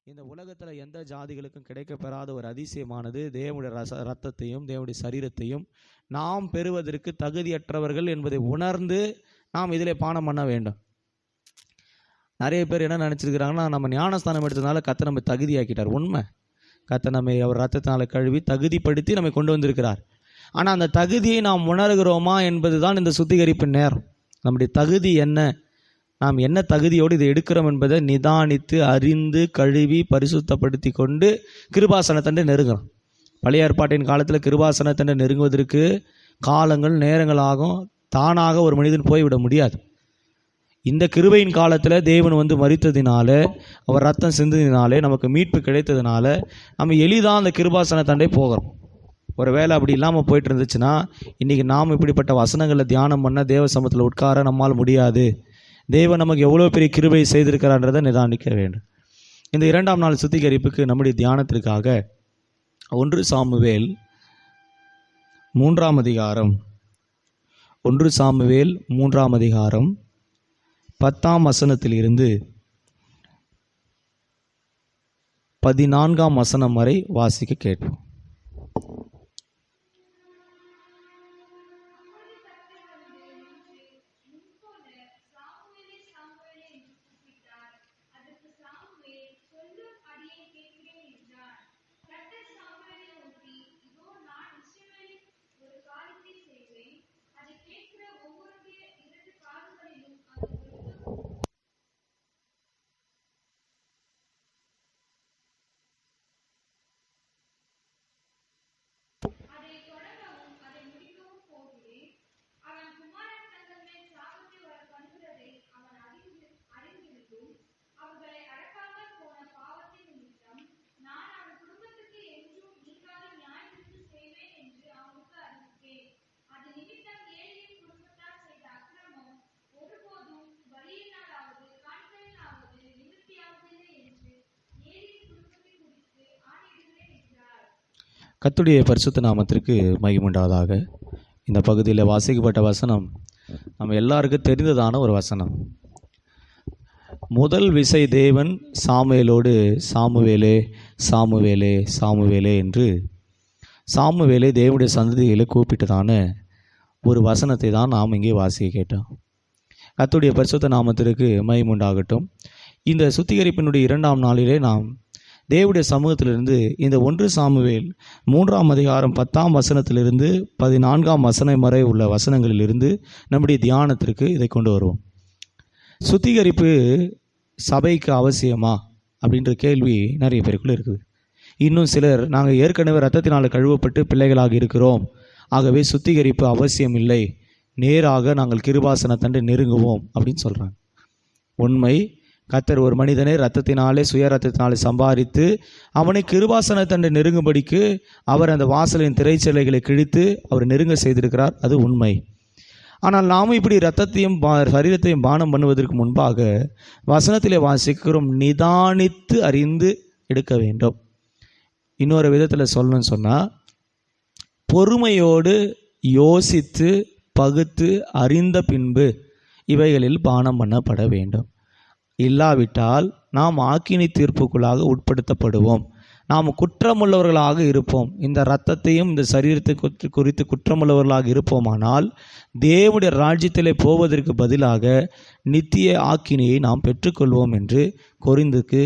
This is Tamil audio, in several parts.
இந்த உலகத்தில் எந்த ஜாதிகளுக்கும் கிடைக்கப்பெறாத ஒரு அதிசயமானது தேவனுடைய ரத்தத்தையும் தேவனுடைய சரீரத்தையும் நாம் பெறுவதற்கு தகுதியற்றவர்கள் என்பதை உணர்ந்து நாம் இதிலே பானம் பண்ண வேண்டும். நிறைய பேர் என்ன நினச்சிருக்கிறாங்கன்னா, நம்ம ஞானஸ்தானம் எடுத்ததுனால கர்த்தர் நம்ம தகுதியாக்கிட்டார். உண்மை, கர்த்தர் நம்மை அவர் ரத்தத்தினால கழுவி தகுதிப்படுத்தி நம்மை கொண்டு வந்திருக்கிறார். ஆனால் அந்த தகுதியை நாம் உணர்கிறோமா என்பது தான் இந்த சுத்திகரிப்பின் நேரம். நம்முடைய தகுதி என்ன, நாம் என்ன தகுதியோடு இதை எடுக்கிறோம் என்பதை நிதானித்து அறிந்து கழுவி பரிசுத்தப்படுத்தி கொண்டு கிருபாசனத்தண்டை நெருங்குறோம். பழைய ஏற்பாட்டின் காலத்தில் கிருபாசனத்தண்டை நெருங்குவதற்கு காலங்கள் நேரங்கள் ஆகும். தானாக ஒரு மனிதன் போய்விட முடியாது. இந்த கிருபையின் காலத்தில் தேவன் வந்து மரித்ததினால, அவர் ரத்தம் சிந்ததினாலே, நமக்கு மீட்பு கிடைத்ததுனால நம்ம எளிதாக அந்த கிருபாசனத்தண்டை போகிறோம். ஒரு வேளை அப்படி இல்லாமல் போயிட்டு இருந்துச்சுன்னா, இன்றைக்கி நாம் இப்படிப்பட்ட வசனங்களை தியானம் பண்ண தேவ சமூகத்தில் உட்கார நம்மால் முடியாது. தேவன் நமக்கு எவ்வளோ பெரிய கிருபை செய்திருக்கிறான்றதை நிதானிக்க வேண்டும். இந்த 2ஆம் நாள் சுத்திகரிப்புக்கு நம்முடைய தியானத்திற்காக 1 சாமுவேல் 3ஆம் அதிகாரம் 10ஆம் வசனத்திலிருந்து 14ஆம் வசனம் வரை வாசிக்க கேட்போம். கர்த்தருடைய பரிசுத்த நாமத்திற்கு மகிமையுண்டாவதாக. இந்த பகுதியில் வாசிக்கப்பட்ட வசனம் நம்ம எல்லாருக்கும் தெரிந்ததான ஒரு வசனம். முதல் விசை தேவன் சாமுவேலோடு சாமுவேலே சாமுவேலே சாமுவேலே என்று சாமுவேலே தேவனுடைய சந்ததிகளை கூப்பிட்டதான ஒரு வசனத்தை தான் நாம் இங்கே வாசிக்க கேட்டோம். கர்த்தருடைய பரிசுத்த நாமத்திற்கு மகிமையுண்டாகட்டும். இந்த சுத்திகரிப்பினுடைய 2ஆம் நாளிலே நாம் தேவனுடைய சமூகத்திலிருந்து இந்த 1 சாமுவேல் 3ஆம் அதிகாரம் 10ஆம் வசனத்திலிருந்து 14ஆம் வசனம் வரை உள்ள வசனங்களிலிருந்து நம்முடைய தியானத்திற்கு இதை கொண்டு வருவோம். சுத்திகரிப்பு சபைக்கு அவசியமா அப்படின்ற கேள்வி நிறைய பேருக்குள்ளே இருக்குது. இன்னும் சிலர், நாங்கள் ஏற்கனவே இரத்தத்தினால் கழுவப்பட்டு பிள்ளைகளாக இருக்கிறோம், ஆகவே சுத்திகரிப்பு அவசியம் இல்லை, நேராக நாங்கள் கிருபாசனத்தண்டை நெருங்குவோம் அப்படின்னு சொல்கிறாங்க. உண்மை, கர்த்தர் ஒரு மனிதனை இரத்தத்தினாலே சுய இரத்தத்தினாலே சம்பாதித்து அவனை கிருபாசனத்தண்டை நெருங்கும்படிக்கு அவர் அந்த வாசலின் திரைச்சலைகளை கிழித்து அவர் நெருங்க செய்திருக்கிறார். அது உண்மை. ஆனால் நாம் இப்படி இரத்தத்தையும் சரீரத்தையும் பானம் பண்ணுவதற்கு முன்பாக வசனத்திலே வாசிக்கிறோம், நிதானித்து அறிந்து எடுக்க வேண்டும். இன்னொரு விதத்தில் சொல்லணும்னு சொன்னால், பொறுமையோடு யோசித்து பகுத்து அறிந்த பின்பு இவைகளில் பானம் பண்ணப்பட வேண்டும். இல்லாவிட்டால் நாம் ஆக்கினி தீர்ப்புக்குள்ளாக உட்படுத்தப்படுவோம். நாம் குற்றமுள்ளவர்களாக இருப்போம். இந்த இரத்தத்தையும் இந்த சரீரத்தை குறித்து குற்றமுள்ளவர்களாக இருப்போமானால் தேவனுடைய ராஜ்யத்திலே போவதற்கு பதிலாக நித்திய ஆக்கினியை நாம் பெற்றுக்கொள்வோம் என்று கொரிந்துக்கு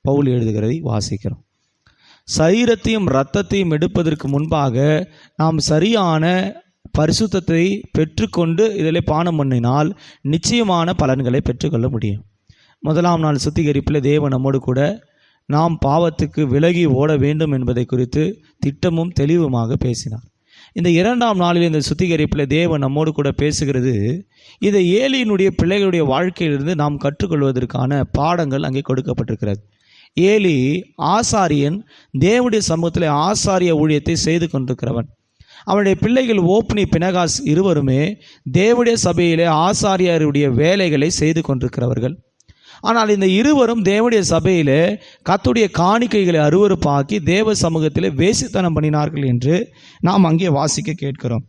பவுல் எழுதுகிறதை வாசிக்கிறோம். சரீரத்தையும் இரத்தத்தையும் எடுப்பதற்கு முன்பாக நாம் சரியான பரிசுத்தத்தை பெற்றுக்கொண்டு இதில் பானம் பண்ணினால் நிச்சயமான பலன்களை பெற்றுக்கொள்ள முடியும். 1ஆம் நாள் சுத்திகரிப்பில் தேவன் நம்மோடு கூட நாம் பாவத்துக்கு விலகி ஓட வேண்டும் என்பதை குறித்து திட்டமும் தெளிவுமாக பேசினார். இந்த 2ஆம் நாளில் இந்த சுத்திகரிப்பில் தேவன் நம்மோடு கூட பேசுகிறது, இதை ஏலியினுடைய பிள்ளைகளுடைய வாழ்க்கையிலிருந்து நாம் கற்றுக்கொள்வதற்கான பாடங்கள் அங்கே கொடுக்கப்பட்டிருக்கிறது. ஏலி ஆசாரியன், தேவனுடைய சமூகத்தில் ஆசாரிய ஊழியத்தை செய்து கொண்டிருக்கிறவன். அவனுடைய பிள்ளைகள் ஓப்னி பினகாஸ் இருவருமே தேவனுடைய சபையிலே ஆசாரியருடைய வேலைகளை செய்து கொண்டிருக்கிறவர்கள். ஆனால் இந்த இருவரும் தேவனுடைய சபையிலே கர்த்தருடைய காணிக்கைகளை அருவருப்பாக்கி தேவ சமூகத்திலே வேசித்தனம் பண்ணினார்கள் என்று நாம் அங்கே வாசிக்க கேட்கிறோம்.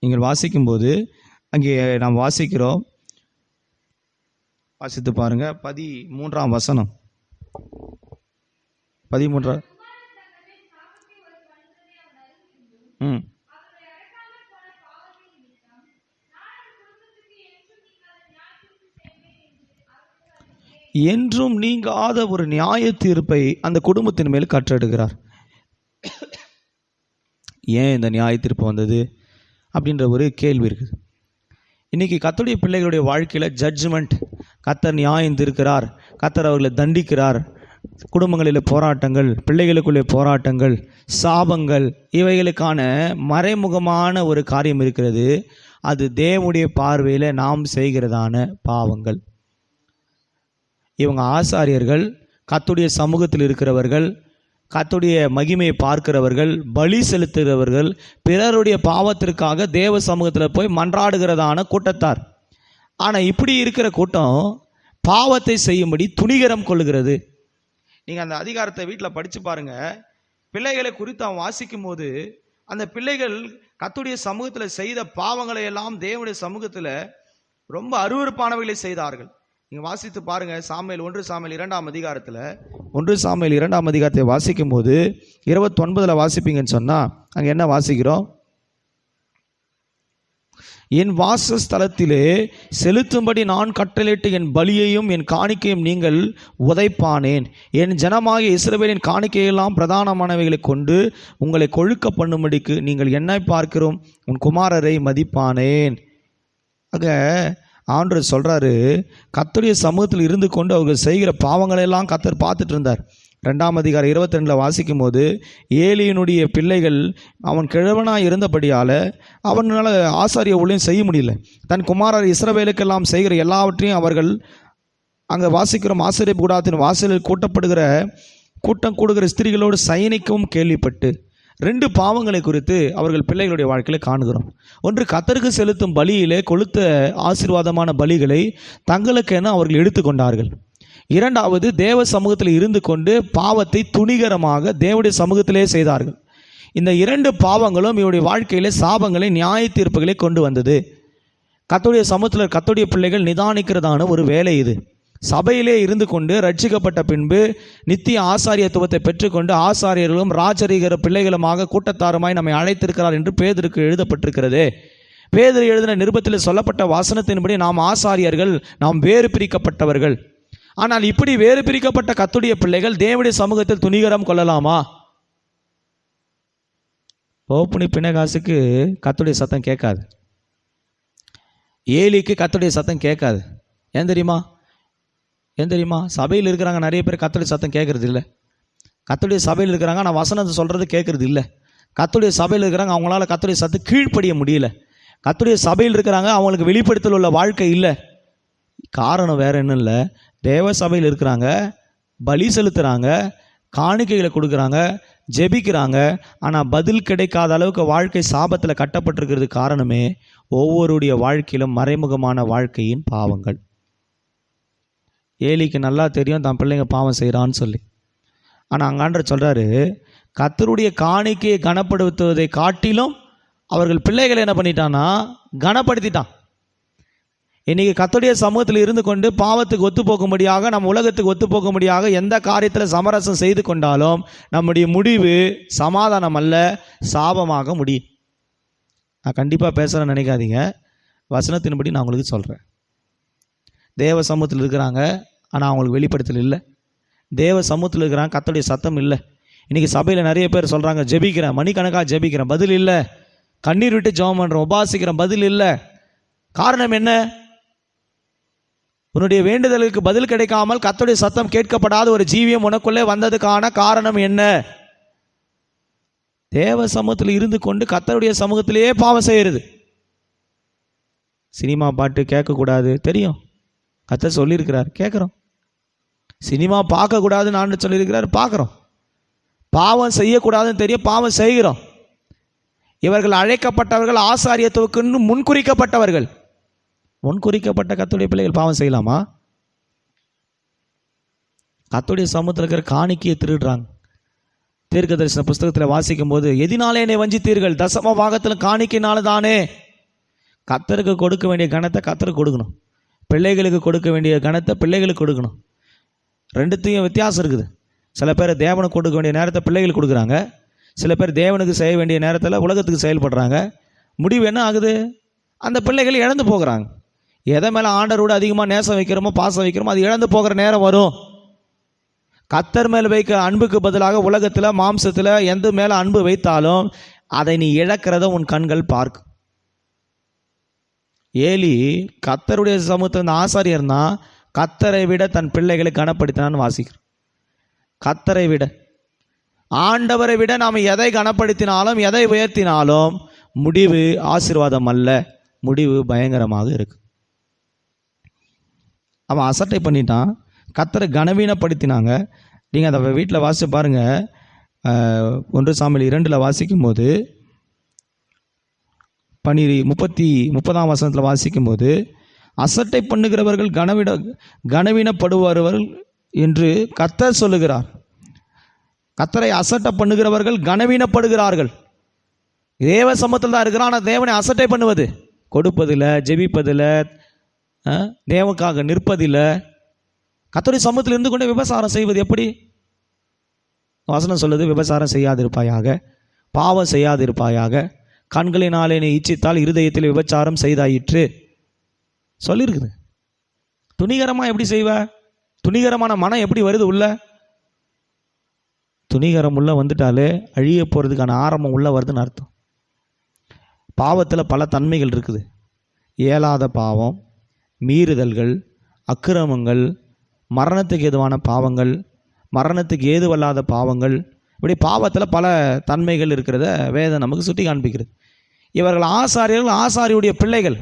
நீங்கள் வாசிக்கும்போது அங்கே நாம் வாசிக்கிறோம், வாசித்து பாருங்க, 13ஆம் வசனம். 13. ம் என்றும் நீங்காத ஒரு நியாய தீர்ப்பை அந்த குடும்பத்தின் மேல் கற்றெடுக்கிறார். ஏன் இந்த நியாய தீர்ப்பு வந்தது அப்படின்ற ஒரு கேள்வி இருக்குது. இன்றைக்கி கர்த்தருடைய பிள்ளைகளுடைய வாழ்க்கையில் ஜட்ஜ்மெண்ட், கர்த்தர் நியாயம் தீர்க்கிறார், கர்த்தர் அவர்களை தண்டிக்கிறார். குடும்பங்களில் போராட்டங்கள், பிள்ளைகளுக்குள்ளே போராட்டங்கள், சாபங்கள், இவைகளுக்கான மறைமுகமான ஒரு காரியம் இருக்கிறது. அது தேவனுடைய பார்வையில் நாம் செய்கிறதான பாவங்கள். இவங்க ஆசாரியர்கள், கர்த்தருடைய சமூகத்தில் இருக்கிறவர்கள், கர்த்தருடைய மகிமையை பார்க்கிறவர்கள், பலி செலுத்துகிறவர்கள், பிறருடைய பாவத்திற்காக தேவ சமூகத்தில் போய் மன்றாடுகிறதான கூட்டத்தார். ஆனால் இப்படி இருக்கிற கூட்டம் பாவத்தை செய்யும்படி துணிகரம் கொள்ளுகிறது. நீங்கள் அந்த அதிகாரத்தை வீட்டில் படித்து பாருங்கள். பிள்ளைகளை குறித்து அவன் வாசிக்கும் போது அந்த பிள்ளைகள் கர்த்தருடைய சமூகத்தில் செய்த பாவங்களை எல்லாம் தேவனுடைய சமூகத்தில் ரொம்ப அருவருப்பானவைகளை செய்தார்கள். நீங்கள் வாசித்து பாருங்கள். ஒன்று சாமுவேல் 2ஆம் அதிகாரத்தில் 1 சாமுவேல் 2ஆம் அதிகாரத்தை வாசிக்கும் போது 29 வாசிப்பீங்கன்னு சொன்னால் அங்கே என்ன வாசிக்கிறோம்? என் வாசஸ்தலத்திலே செலுத்தும்படி நான் கட்டளையிட்டு என் பலியையும் என் காணிக்கையும் நீங்கள் உதைப்பானேன். என் ஜனமாகிய இஸ்ரவேலின் காணிக்கையெல்லாம் பிரதானமானவைகளை கொண்டு உங்களை கொழுக்க பண்ணும்படிக்கு நீங்கள் என்னை பார்க்கிறோம், உன் குமாரரை மதிப்பானேன். ஆக ஆண்டவர் சொல்கிறாரு, கர்த்தருடைய சமூகத்தில் இருந்து கொண்டு அவர்கள் செய்கிற பாவங்களெல்லாம் கர்த்தர் பார்த்துட்டு இருந்தார். 2ஆம் அதிகாரம் 22 வாசிக்கும் போது ஏலியினுடைய பிள்ளைகள் அவன் கிழவனாக இருந்தபடியால் அவனால் ஆசாரிய ஊழியம் செய்ய முடியல. தன் குமாரர் இஸ்ரவேலுக்கெல்லாம் செய்கிற எல்லாவற்றையும் அவர்கள் அங்கே வாசிக்கிறோம். ஆசிரியர் கூடாரத்தின் வாசலில் கூட்டம் கூடுகிற ஸ்திரீகளோடு சயனிக்கவும் கேள்விப்பட்டு 2 பாவங்களை குறித்து அவர்கள் பிள்ளைகளுடைய வாழ்க்கையில் காணுகிறோம். ஒன்று, கர்த்தருக்கு செலுத்தும் பலியிலே கொளுத்த ஆசீர்வாதமான பலிகளை தங்களுக்கென அவர்கள் எடுத்துக்கொண்டார்கள். 2வது, தேவ சமூகத்தில் இருந்து கொண்டு பாவத்தை துணிகரமாக தேவனுடைய சமூகத்திலே செய்தார்கள். இந்த 2 பாவங்களும் இவருடைய வாழ்க்கையிலே சாபங்களை, நியாய தீர்ப்புகளை கொண்டு வந்தது. கர்த்தருடைய சமூகத்தில் கர்த்தருடைய பிள்ளைகள் நிதானிக்கிறதான ஒரு வேலை இது. சபையிலே இருந்து கொண்டு ரட்சிக்கப்பட்ட பின்பு நித்திய ஆசாரியத்துவத்தை பெற்றுக்கொண்டு ஆசாரியர்களும் ராஜரீகர பிள்ளைகளுமாக கூட்டத்தாருமாய் நம்மை அழைத்திருக்கிறார் என்று பேதுருக்கு எழுதப்பட்டிருக்கிறது. பேதுரு எழுதின நிருபத்தில் சொல்லப்பட்ட வசனத்தின்படி நாம் ஆசாரியர்கள், நாம் வேறு பிரிக்கப்பட்டவர்கள். ஆனால் இப்படி வேறு பிரிக்கப்பட்ட கர்த்தருடைய பிள்ளைகள் தேவனுடைய சமூகத்தில் துணிகரம் கொள்ளலாமா? ஓப்புனி பிணைகாசுக்கு கர்த்தருடைய சத்தம் கேட்காது, ஏலிக்கு கர்த்தருடைய சத்தம் கேட்காது. ஏன் தெரியுமா? சபையில் இருக்கிறாங்க நிறைய பேர் கர்த்தருடைய சத்தம் கேட்கறது இல்லை. கர்த்தருடைய சபையில் இருக்கிறாங்க, நான் வசனத்தை சொல்கிறது கேட்கறது இல்லை. கர்த்தருடைய சபையில் இருக்கிறாங்க, அவங்களால கர்த்தருடைய சத்தம் கீழ்ப்படிய முடியல. கர்த்தருடைய சபையில் இருக்கிறாங்க, அவங்களுக்கு வெளிப்படுத்தல் உள்ள வாழ்க்கை இல்லை. காரணம் வேற என்ன இல்லை, தேவ சபையில் இருக்கிறாங்க, பலி செலுத்துகிறாங்க, காணிக்கைகளை கொடுக்குறாங்க, ஜெபிக்கிறாங்க, ஆனால் பதில் கிடைக்காத அளவுக்கு வாழ்க்கை சாபத்தில் கட்டப்பட்டிருக்கிறது. காரணமே ஒவ்வொருடைய வாழ்க்கையிலும் மறைமுகமான வாழ்க்கையின் பாவங்கள். ஏலிக்கு நல்லா தெரியும் தான் பிள்ளைங்க பாவம் செய்கிறான்னு சொல்லி. ஆனால் அங்காண்டர் சொல்கிறாரு, கர்த்தருடைய காணிக்கையை கனப்படுத்துவதை காட்டிலும் அவர்கள் பிள்ளைகளை என்ன பண்ணிட்டான்னா கனப்படுத்திட்டான். இன்றைக்கி கர்த்தருடைய சமூகத்தில் இருந்து கொண்டு பாவத்துக்கு ஒத்துப்போக்கும்படியாக, நம்ம உலகத்துக்கு ஒத்துப்போக்கும்படியாக எந்த காரியத்தில் சமரசம் செய்து கொண்டாலும் நம்முடைய முடிவு சமாதானம் அல்ல, சாபமாக முடியும். நான் கண்டிப்பாக பேசுகிறேன்னு நினைக்காதீங்க, வசனத்தின்படி நான் உங்களுக்கு சொல்கிறேன். தேவ சமூகத்தில் இருக்கிறாங்க, ஆனால் அவங்களுக்கு வெளிப்படுத்தல் இல்லை. தேவ சமூகத்தில் இருக்கிறாங்க, கர்த்தருடைய சத்தம் இல்லை. இன்றைக்கி சபையில் நிறைய பேர் சொல்கிறாங்க, ஜெபிக்கிறேன், மணிக்கணக்காக ஜெபிக்கிறேன், பதில் இல்லை. கண்ணீர் விட்டு ஜெபம் பண்ணுறோம், உபாசிக்கிறேன், பதில் இல்லை. காரணம் என்ன? உன்னுடைய வேண்டுதலுக்கு பதில் கிடைக்காமல் கர்த்தருடைய சத்தம் கேட்கப்படாத ஒரு ஜீவியம் உனக்குள்ளே வந்ததுக்கான காரணம் என்ன? தேவ சமூகத்தில் இருந்து கொண்டு கர்த்தருடைய சமூகத்திலேயே பாவம் செய்கிறது. சினிமா பாட்டு கேட்கக்கூடாது தெரியும், கர்த்தர் சொல்லியிருக்கிறார், கேட்குறோம். சினிமா பார்க்கக்கூடாதுன்னு நான் சொல்லியிருக்கிறார், பார்க்குறோம். பாவம் செய்யக்கூடாதுன்னு தெரியும், பாவம் செய்கிறோம். இவர்கள் அழைக்கப்பட்டவர்கள் ஆசாரியத்துவக்குன்னு முன்குறிக்கப்பட்டவர்கள். முன்குறிக்கப்பட்ட கர்த்தருடைய பிள்ளைகள் பாவம் செய்யலாமா? கர்த்தருடைய சமூகத்தில் இருக்கிற காணிக்கையை திருடுறாங்க. தீர்க்க தரிசன புஸ்தகத்தில் வாசிக்கும் போது, எதினாலே என்னை வஞ்சித்தீர்கள், தசம பாகத்தில் காணிக்கைனால தானே. கர்த்தருக்கு கொடுக்க வேண்டிய கணத்தை கர்த்தருக்கு கொடுக்கணும், பிள்ளைகளுக்கு கொடுக்க வேண்டிய கணத்தை பிள்ளைகளுக்கு கொடுக்கணும். ரெண்டுத்தையும் வித்தியாசம் இருக்குது. சில பேர் தேவனுக்கு கொடுக்க வேண்டிய நேரத்தை பிள்ளைகளுக்கு கொடுக்குறாங்க. சில பேர் தேவனுக்கு செய்ய வேண்டிய நேரத்தில் உலகத்துக்கு செயல்படுறாங்க. முடிவு என்ன ஆகுது? அந்த பிள்ளைகள் இழந்து போகிறாங்க. எதை மேலே ஆண்டவரோட அதிகமாக நேசம் வைக்கிறோமோ, பாசம் வைக்கிறோமோ, அது இழந்து போகிற நேரம் வரும். கர்த்தர் மேல் வைக்க அன்புக்கு பதிலாக உலகத்தில், மாம்சத்தில் எந்த மேலே அன்பு வைத்தாலும் அதை நீ இழக்கிறத உன் கண்கள் பார்க்கும். ஏலி கர்த்தருடைய சமூகத்தில் இந்த ஆசாரியர் தான் கர்த்தரை விட தன் பிள்ளைகளை கனப்படுத்தினான்னு வாசிக்கிறோம். கர்த்தரை விட, ஆண்டவரை விட நாம் எதை கனப்படுத்தினாலும் எதை உயர்த்தினாலும் முடிவு ஆசீர்வாதம் அல்ல, முடிவு பயங்கரமாக இருக்கு. அவன் அசட்டை பண்ணிட்டான், கர்த்தரை கனவீனப்படுத்தினாங்க. நீங்கள் அதை வீட்டில் வாசித்து பாருங்கள். 1 சாமுவேல் 2 வாசிக்கும் போது 30ஆம் வசனத்தில் வாசிக்கும் போது, அசட்டை பண்ணுகிறவர்கள் கனவீனப்படுவார்கள் என்று கர்த்தர் சொல்லுகிறார். கர்த்தரை அசட்டை பண்ணுகிறவர்கள் கனவீனப்படுகிறார்கள். தேவ சமூகத்தில் தான் இருக்கிறான். ஆனால் தேவனை அசட்டை பண்ணுவது, கொடுப்பதில்லை, ஜெபிப்பதில்லை, தேவனுக்காக நிற்பதில்லை. கர்த்தருடைய சமூகத்தில் இருந்து கொண்டே விபசாரம் செய்வது எப்படி? வசனம் சொல்லுது, விபசாரம் செய்யாதிருப்பாயாக, பாவம் செய்யாதிருப்பாயாக, கண்களினாலே நீ இச்சித்தால் இருதயத்தில் விபச்சாரம் செய்தாயிற்று சொல்லியிருக்குது. துணிகரமாக எப்படி செய்வ? துணிகரமான மனம் எப்படி வருது உள்ள? துணிகரம் உள்ள வந்துட்டாலே அழிய போகிறதுக்கான ஆரம்பம் உள்ள வருதுன்னு அர்த்தம். பாவத்தில் பல தன்மைகள் இருக்குது. இயலாத பாவம், மீறுதல்கள், அக்கிரமங்கள், மரணத்துக்கு ஏதுவான பாவங்கள், மரணத்துக்கு ஏதுவல்லாத பாவங்கள், இப்படி பாவத்தில் பல தன்மைகள் இருக்கிறத வேதம் நமக்கு சுட்டி காண்பிக்கிறது. இவர்கள் ஆசாரியர்கள், ஆசாரியுடைய பிள்ளைகள்.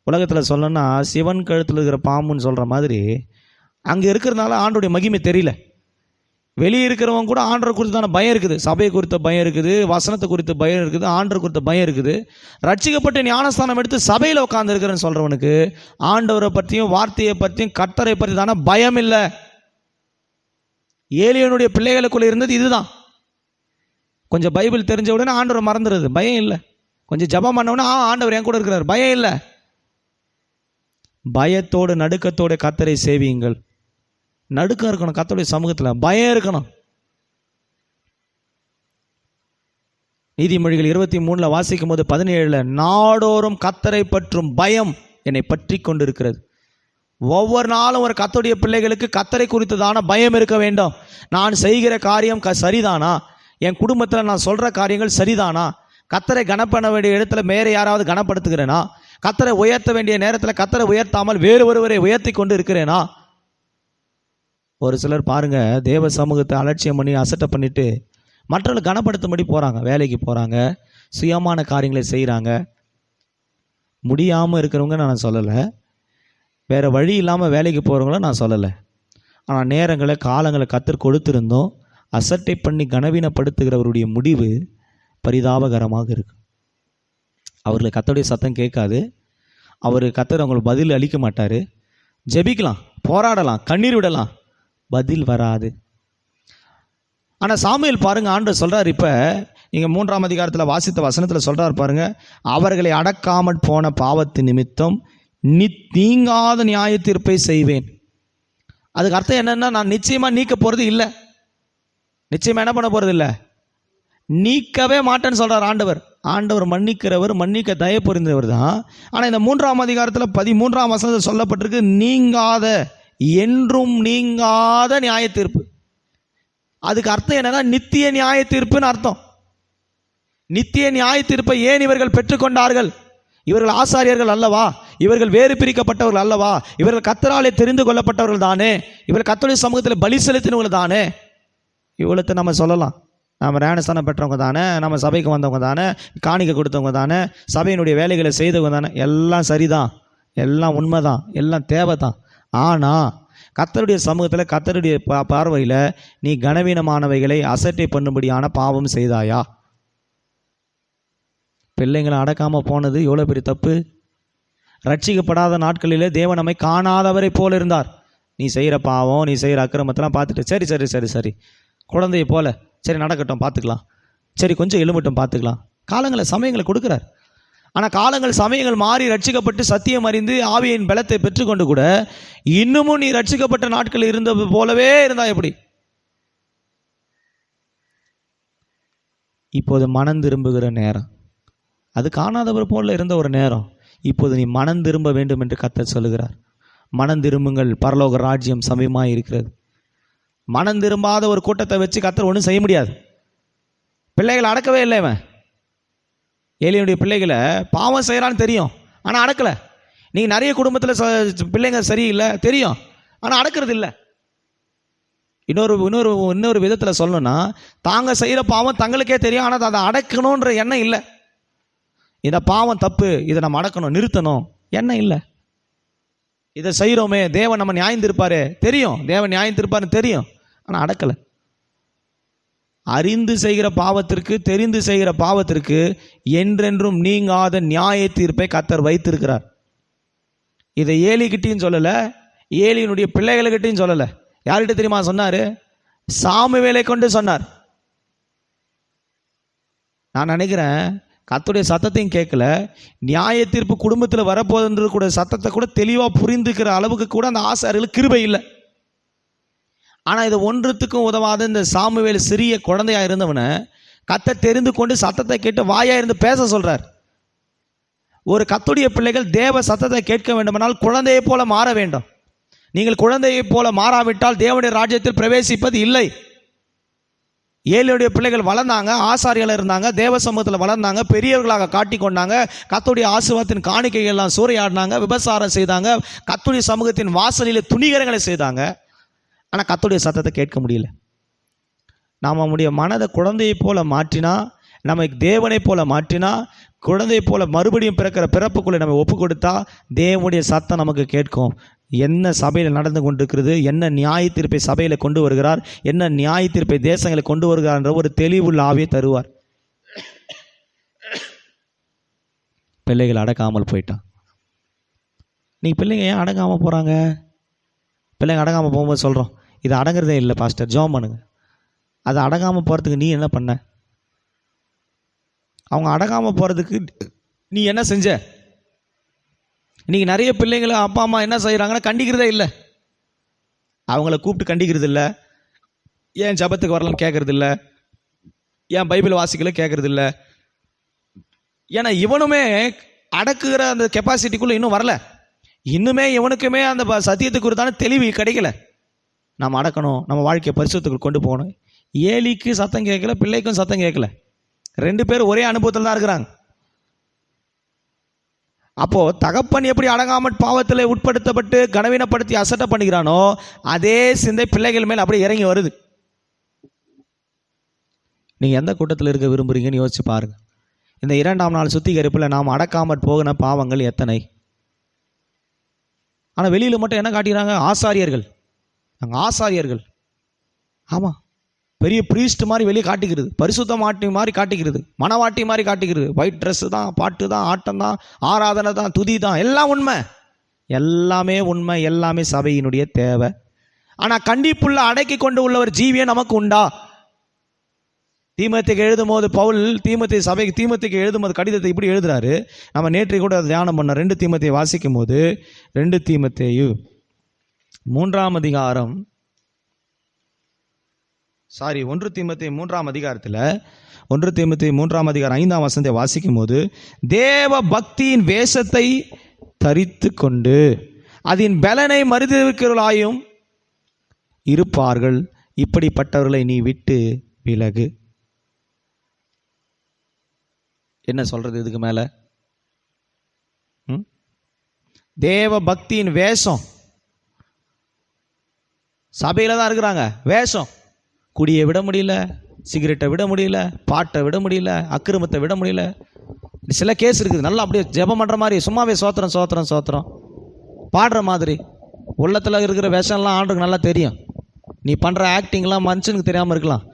உலகத்தில் சொல்லணும்னா சிவன் கழுத்தில் இருக்கிற பாம்புன்னு சொல்கிற மாதிரி அங்கே இருக்கிறதுனால ஆண்டோடைய மகிமை தெரியல. வெளியே இருக்கிறவங்க கூட ஆண்டரை குறித்தான பயம் இருக்குது, சபையை குறித்த பயம் இருக்குது, வசனத்தை குறித்த பயம் இருக்குது, ஆண்டரை குறித்த பயம் இருக்குது. ரட்சிக்கப்பட்டு ஞானஸ்தானம் எடுத்து சபையில் உட்கார்ந்து இருக்கிறேன்னு சொல்கிறவனுக்கு ஆண்டவரை பற்றியும் வார்த்தையை பற்றியும் கர்த்தரை பற்றி தானே பயம் இல்லை. ஏலியனுடைய பிள்ளைகளுக்குள்ள இருந்தது இதுதான். கொஞ்சம் பைபிள் தெரிஞ்ச உடனே ஆண்டவரை மறந்துடுது, பயம் இல்லை. கொஞ்சம் ஜபம் பண்ண உடனே ஆண்டவர் என் கூட இருக்கிறார், பயம் இல்லை. பயத்தோடு நடுக்கத்தோடு கர்த்தரை சேவியுங்கள். நடுக்கம் இருக்கணும், கர்த்தருடைய சமூகத்தில் பயம் இருக்கணும். நீதிமொழிகள் 23 வாசிக்கும் போது 17 நாடோறும் கர்த்தரை பற்றும் பயம் என்னை பற்றி கொண்டிருக்கிறது. ஒவ்வொரு நாளும் ஒரு கர்த்தருடைய பிள்ளைகளுக்கு கர்த்தரை குறித்ததான பயம் இருக்க வேண்டும். நான் செய்கிற காரியம் சரிதானா? என் குடும்பத்தில் நான் சொல்கிற காரியங்கள் சரிதானா? கர்த்தரை கனப்பண்ண வேண்டிய இடத்துல வேறு யாராவது கனப்படுத்துகிறேனா? கர்த்தரை உயர்த்த வேண்டிய நேரத்தில் கர்த்தரை உயர்த்தாமல் வேறு ஒருவரை உயர்த்தி கொண்டு இருக்கிறேனா? ஒரு சிலர் பாருங்க, தேவ சமூகத்தை அலட்சியம் பண்ணி அசட்டை பண்ணிட்டு மற்றவர்களை கனப்படுத்தும்படி போகிறாங்க. வேலைக்கு போகிறாங்க, சுயமான காரியங்களை செய்கிறாங்க. முடியாமல் இருக்கிறவங்க நான் சொல்லலை, வேறு வழி இல்லாமல் வேலைக்கு போகிறவங்கள நான் சொல்லலை. ஆனால் நேரங்களை காலங்களை கர்த்தர் கொடுத்திருந்தோம் அசட்டை பண்ணி கனவீனப்படுத்துகிறவருடைய முடிவு பரிதாபகரமாக இருக்கு. அவர்களுக்கு கர்த்தருடைய சத்தம் கேட்காது. கர்த்தர் அவங்களுக்கு பதில் அளிக்க மாட்டார். ஜெபிக்கலாம், போராடலாம், கண்ணீர் விடலாம், பதில் வராது. ஆனால் சாமுவேல் பாருங்க, ஆண்டவர் சொல்கிறார். இப்போ நீங்கள் 3ஆம் அதிகாரத்தில் வாசித்த வசனத்தில் சொல்கிறார் பாருங்க, அவர்களை அடக்காமல் போன பாவத்தின் நிமித்தம் நீங்காத நியாய தீர்ப்பை செய்வேன். அதுக்கு அர்த்தம் என்னன்னா, நான் நிச்சயமாக நீக்க போகிறது இல்லை, நிச்சயமாக என்ன பண்ண போகிறது இல்லை, நீக்கவே மாட்டேன்னு சொல்கிறார் ஆண்டவர். ஆண்டவர் மன்னிக்கிறவர், மன்னிக்க தயை புரிந்தவர் தான். ஆனால் இந்த 3ஆம் அதிகாரத்தில் 13ஆம் வசனத்தில் சொல்லப்பட்டிருக்கு, நீங்காத, என்றும் நீங்காத நியாய தீர்ப்பு. அதுக்கு அர்த்தம் என்னன்னா, நித்திய நியாய தீர்ப்புன்னு அர்த்தம். நித்திய நியாய தீர்ப்பை ஏன் இவர்கள் பெற்றுக்கொண்டார்கள்? இவர்கள் ஆசாரியர்கள் அல்லவா? இவர்கள் வேறு பிரிக்கப்பட்டவர்கள் அல்லவா? இவர்கள் கர்த்தராலே தெரிந்து கொள்ளப்பட்டவர்கள் தானே? இவர்கள் கர்த்தருடைய சமூகத்தில் பலி செலுத்தினவர்கள் தானே? இவ்வளத்தை நம்ம சொல்லலாம். நம்ம ஞானஸ்தானம் பெற்றவங்க தானே, நம்ம சபைக்கு வந்தவங்க தானே, காணிக்கை கொடுத்தவங்க தானே, சபையினுடைய வேலைகளை செய்தவங்க தானே, எல்லாம் சரிதான், எல்லாம் உண்மைதான், எல்லாம் தேவை தான். ஆனால் கர்த்தருடைய சமூகத்தில், கர்த்தருடைய பார்வையில் நீ கனவீனமானவைகளை அசட்டை பண்ணும்படியான பாவம் செய்தாயா? பிள்ளைங்களை அடக்காமல் போனது எவ்வளோ பெரிய தப்பு. ரட்சிக்கப்படாத நாட்களிலே தேவன் நம்மை காணாதவரை போல இருந்தார். நீ செய்கிற பாவம், நீ செய்கிற அக்கிரமத்தெல்லாம் பார்த்துட்டு சரி சரி சரி சரி குழந்தைய போல, சரி நடக்கட்டும் பார்த்துக்கலாம், சரி கொஞ்சம் எழுமட்டும் பார்த்துக்கலாம், காலங்களை சமயங்களை கொடுக்குறார். ஆனால் காலங்கள் சமயங்கள் மாறி ரட்சிக்கப்பட்டு சத்தியம் அறிந்து ஆவியின் பலத்தை பெற்றுக்கொண்டு கூட இன்னமும் நீ ரட்சிக்கப்பட்ட நாட்கள் இருந்தது போலவே இருந்தா எப்படி? இப்போது மனம் திரும்புகிற நேரம். அது காணாதவர் போல இருந்த ஒரு நேரம். இப்போது நீ மனம் திரும்ப வேண்டும் என்று கர்த்தர் சொல்லுகிறார். மனம் திரும்புங்கள், பரலோக ராஜ்யம் சமீபமாக இருக்கிறது. மனம் திரும்பாத ஒரு கூட்டத்தை வச்சு கர்த்தர் ஒன்றும் செய்ய முடியாது. பிள்ளைகளை அடக்கவே இல்லை. இவன் ஏலியனுடைய பிள்ளைகளை பாவம் செய்கிறான்னு தெரியும், ஆனால் அடக்கலை. நீங்கள் நிறைய குடும்பத்தில் பிள்ளைங்க சரியில்லை தெரியும், ஆனால் அடக்கிறது இல்லை. இன்னொரு விதத்தில் சொல்லணும்னா, தாங்க செய்கிற பாவம் தங்களுக்கே தெரியும், ஆனால் அதை அடக்கணுன்ற எண்ணம் இல்லை. இந்த பாவம் தப்பு, இதை நம்ம அடக்கணும், நிறுத்தணும் எண்ணம் இல்லை. இதை செய்கிறோமே, தேவன் நம்ம நியாயந்திருப்பாரு தெரியும், தேவன் நியாயந்திருப்பாருன்னு தெரியும், ஆனால் அடக்கலை. அறிந்து செய்கிற பாவத்திற்கு, தெரிந்து செய்கிற பாவத்திற்கு என்றென்றும் நீங்காத நியாய தீர்ப்பை கர்த்தர் வைத்திருக்கிறார். இதை ஏலிகிட்டையும் சொல்லலை, ஏலியினுடைய பிள்ளைகளுக்கிட்டையும் சொல்லலை. யார்கிட்ட தெரியுமா சொன்னார்? சாமுவேலை கொண்டு சொன்னார். நான் நினைக்கிறேன் கர்த்தருடைய சத்தத்தையும் கேட்கல, நியாய தீர்ப்பு குடும்பத்தில் வரப்போகுதுன்ற கூட சத்தத்தை கூட தெளிவாக புரிந்துக்கிற அளவுக்கு கூட அந்த ஆசாரியர்களுக்கு கிருபை இல்லை. ஆனால் இது ஒன்றுத்துக்கும் உதவாத இந்த சாமுவேல் சிறிய குழந்தையாக இருந்தவனை கர்த்தர் தெரிந்து கொண்டு சத்தத்தை கேட்டு வாயாக இருந்து பேச சொல்கிறார். ஒரு கர்த்தருடைய பிள்ளைகள் தேவ சத்தத்தை கேட்க வேண்டுமானால் குழந்தையை போல மாற வேண்டும். நீங்கள் குழந்தையை போல மாறாவிட்டால் தேவனுடைய ராஜ்யத்தில் பிரவேசிப்பது இல்லை. ஏலியுடைய பிள்ளைகள் வளர்ந்தாங்க, ஆசாரியர்கள் இருந்தாங்க, தேவ சமூகத்தில் வளர்ந்தாங்க, பெரியவர்களாக காட்டி கொண்டாங்க, கர்த்தருடைய ஆசீர்வாதத்தின் காணிக்கைகள்லாம் சூறையாடினாங்க, விபசாரம் செய்தாங்க, கர்த்தருடைய சமூகத்தின் வாசலில் துணிகரங்களை செய்தாங்க. ஆனால் கர்த்தருடைய சத்தத்தை கேட்க முடியல. நாம் நம்முடைய மனதை குழந்தையை போல மாற்றினா, நம்மை தேவனை போல மாற்றினா, குழந்தையை போல மறுபடியும் பிறக்கிற பிறப்புக்குள்ளே நம்ம ஒப்பு கொடுத்தா தேவனுடைய சத்தம் நமக்கு கேட்கும். என்ன சபையில் நடந்து கொண்டிருக்கிறது, என்ன நியாய தீர்ப்பை சபையில் கொண்டு வருகிறார், என்ன நியாய தீர்ப்பை தேசங்களை கொண்டு வருகிறார் என்ற ஒரு தெளிவுள்ள ஆவியை தருவார். பிள்ளைகள் அடக்காமல் போயிட்டான். நீங்கள் பிள்ளைங்க ஏன் அடங்காமல் போகிறாங்க? பிள்ளைங்க அடங்காமல் போகும்போது சொல்கிறோம், இது அடங்குறதே இல்லை பாஸ்டர், ஜெபம் பண்ணுங்க. அது அடங்காமல் போகிறதுக்கு நீ என்ன பண்ண? அவங்க அடங்காமல் போகிறதுக்கு நீ என்ன செஞ்ச? இன்றைக்கி நிறைய பிள்ளைங்களை அப்பா அம்மா என்ன செய்கிறாங்கன்னா கண்டிக்கிறதே இல்லை. அவங்கள கூப்பிட்டு கண்டிக்கிறது இல்லை, ஏன் ஜபத்துக்கு வரலன்னு கேட்கறது இல்லை, ஏன் பைபிள் வாசிக்கல கேட்கறது இல்லை. ஏன்னா இவனுமே அடக்குகிற அந்த கெப்பாசிட்டிக்குள்ளே இன்னும் வரல. இன்னுமே இவனுக்குமே அந்த சத்தியத்துக்கு குறித்தான தெளிவு கிடைக்கல. நம்ம அடக்கணும், நம்ம வாழ்க்கையை பரிசுத்துக்கு கொண்டு போகணும். ஏலிக்கு சத்தம் கேட்கல, பிள்ளைக்கும் சத்தம் கேட்கல. ரெண்டு பேரும் ஒரே அனுபவத்தில் தான் இருக்கிறாங்க. அப்போ தகப்பன் எப்படி அடங்காமல் பாவத்தில் உட்படுத்தப்பட்டு கனவீனப்படுத்தி அசட்டை பண்ணிக்கிறானோ, அதே சிந்தை பிள்ளைகள் மேல் அப்படியே இறங்கி வருது. நீங்கள் எந்த கூட்டத்தில் இருக்க விரும்புகிறீங்கன்னு யோசிச்சு பாருங்கள். இந்த 2ஆம் நாள் சுத்திகரிப்பில் நாம் அடக்காமல் போகின பாவங்கள் எத்தனை? ஆனால் வெளியில் மட்டும் என்ன காட்டுகிறாங்க? ஆசாரியர்கள், நாங்கள் ஆசாரியர்கள். ஆமாம், பெரிய ப்ரீஸ்ட் மாதிரி வெளியே காட்டிக்கிறது, பரிசுத்த மாட்டி மாதிரி காட்டிக்கிறது, மனவாட்டி மாதிரி காட்டிக்கிறது. ஒயிட் ட்ரெஸ்ஸு தான், பாட்டு தான், ஆட்டம் தான், ஆராதனை தான், துதி தான், எல்லாம் உண்மை, எல்லாமே உண்மை, எல்லாமே சபையினுடைய தேவை. ஆனால் கண்டிப்புள்ள அடக்கி கொண்டு உள்ள ஒரு ஜீவியம் நமக்கு உண்டா? தீமோத்தேயுக்கு எழுதும் போது பவுல் தீமோத்தேயுக்கு எழுதும் போது கடிதத்தை இப்படி எழுதுறாரு. நம்ம நேற்று கூட தியானம் பண்ண 2 தீமோத்தேயு வாசிக்கும் போது 2 தீமோத்தேயு 3ஆம் அதிகாரம் 1 தீமோத்தேயு 3ஆம் அதிகாரத்தில் 1 தீமோத்தேயு 3ஆம் அதிகாரம் 5ஆம் வசனத்தை வாசிக்கும் போது, தேவ பக்தியின் வேஷத்தை தரித்து கொண்டு அதன் பலனை மறுதலிக்கிறவர்களாயும் இருப்பார்கள், இப்படிப்பட்டவர்களை நீ விட்டு விலகு. என்ன சொல்றது இதுக்கு மேல? தேவ பக்தியின் வேஷம், சபையில தான் இருக்கிறாங்க. வேஷம், குடியை விட முடியல, சிகரெட்டை விட முடியல, பாட்டை விட முடியல, அக்கிரமத்தை விட முடியல. சில கேஸ் இருக்குது, நல்லா அப்படியே ஜெபம் பண்ணுற மாதிரி சும்மாவே சோத்திரம் சோத்திரம் சோத்திரம் பாடுற மாதிரி. உள்ளத்தில் இருக்கிற விஷம்லாம் ஆண்டுக்கு நல்லா தெரியும். நீ பண்ணுற ஆக்டிங்லாம் மனுஷனுக்கு தெரியாமல் இருக்கலாம்,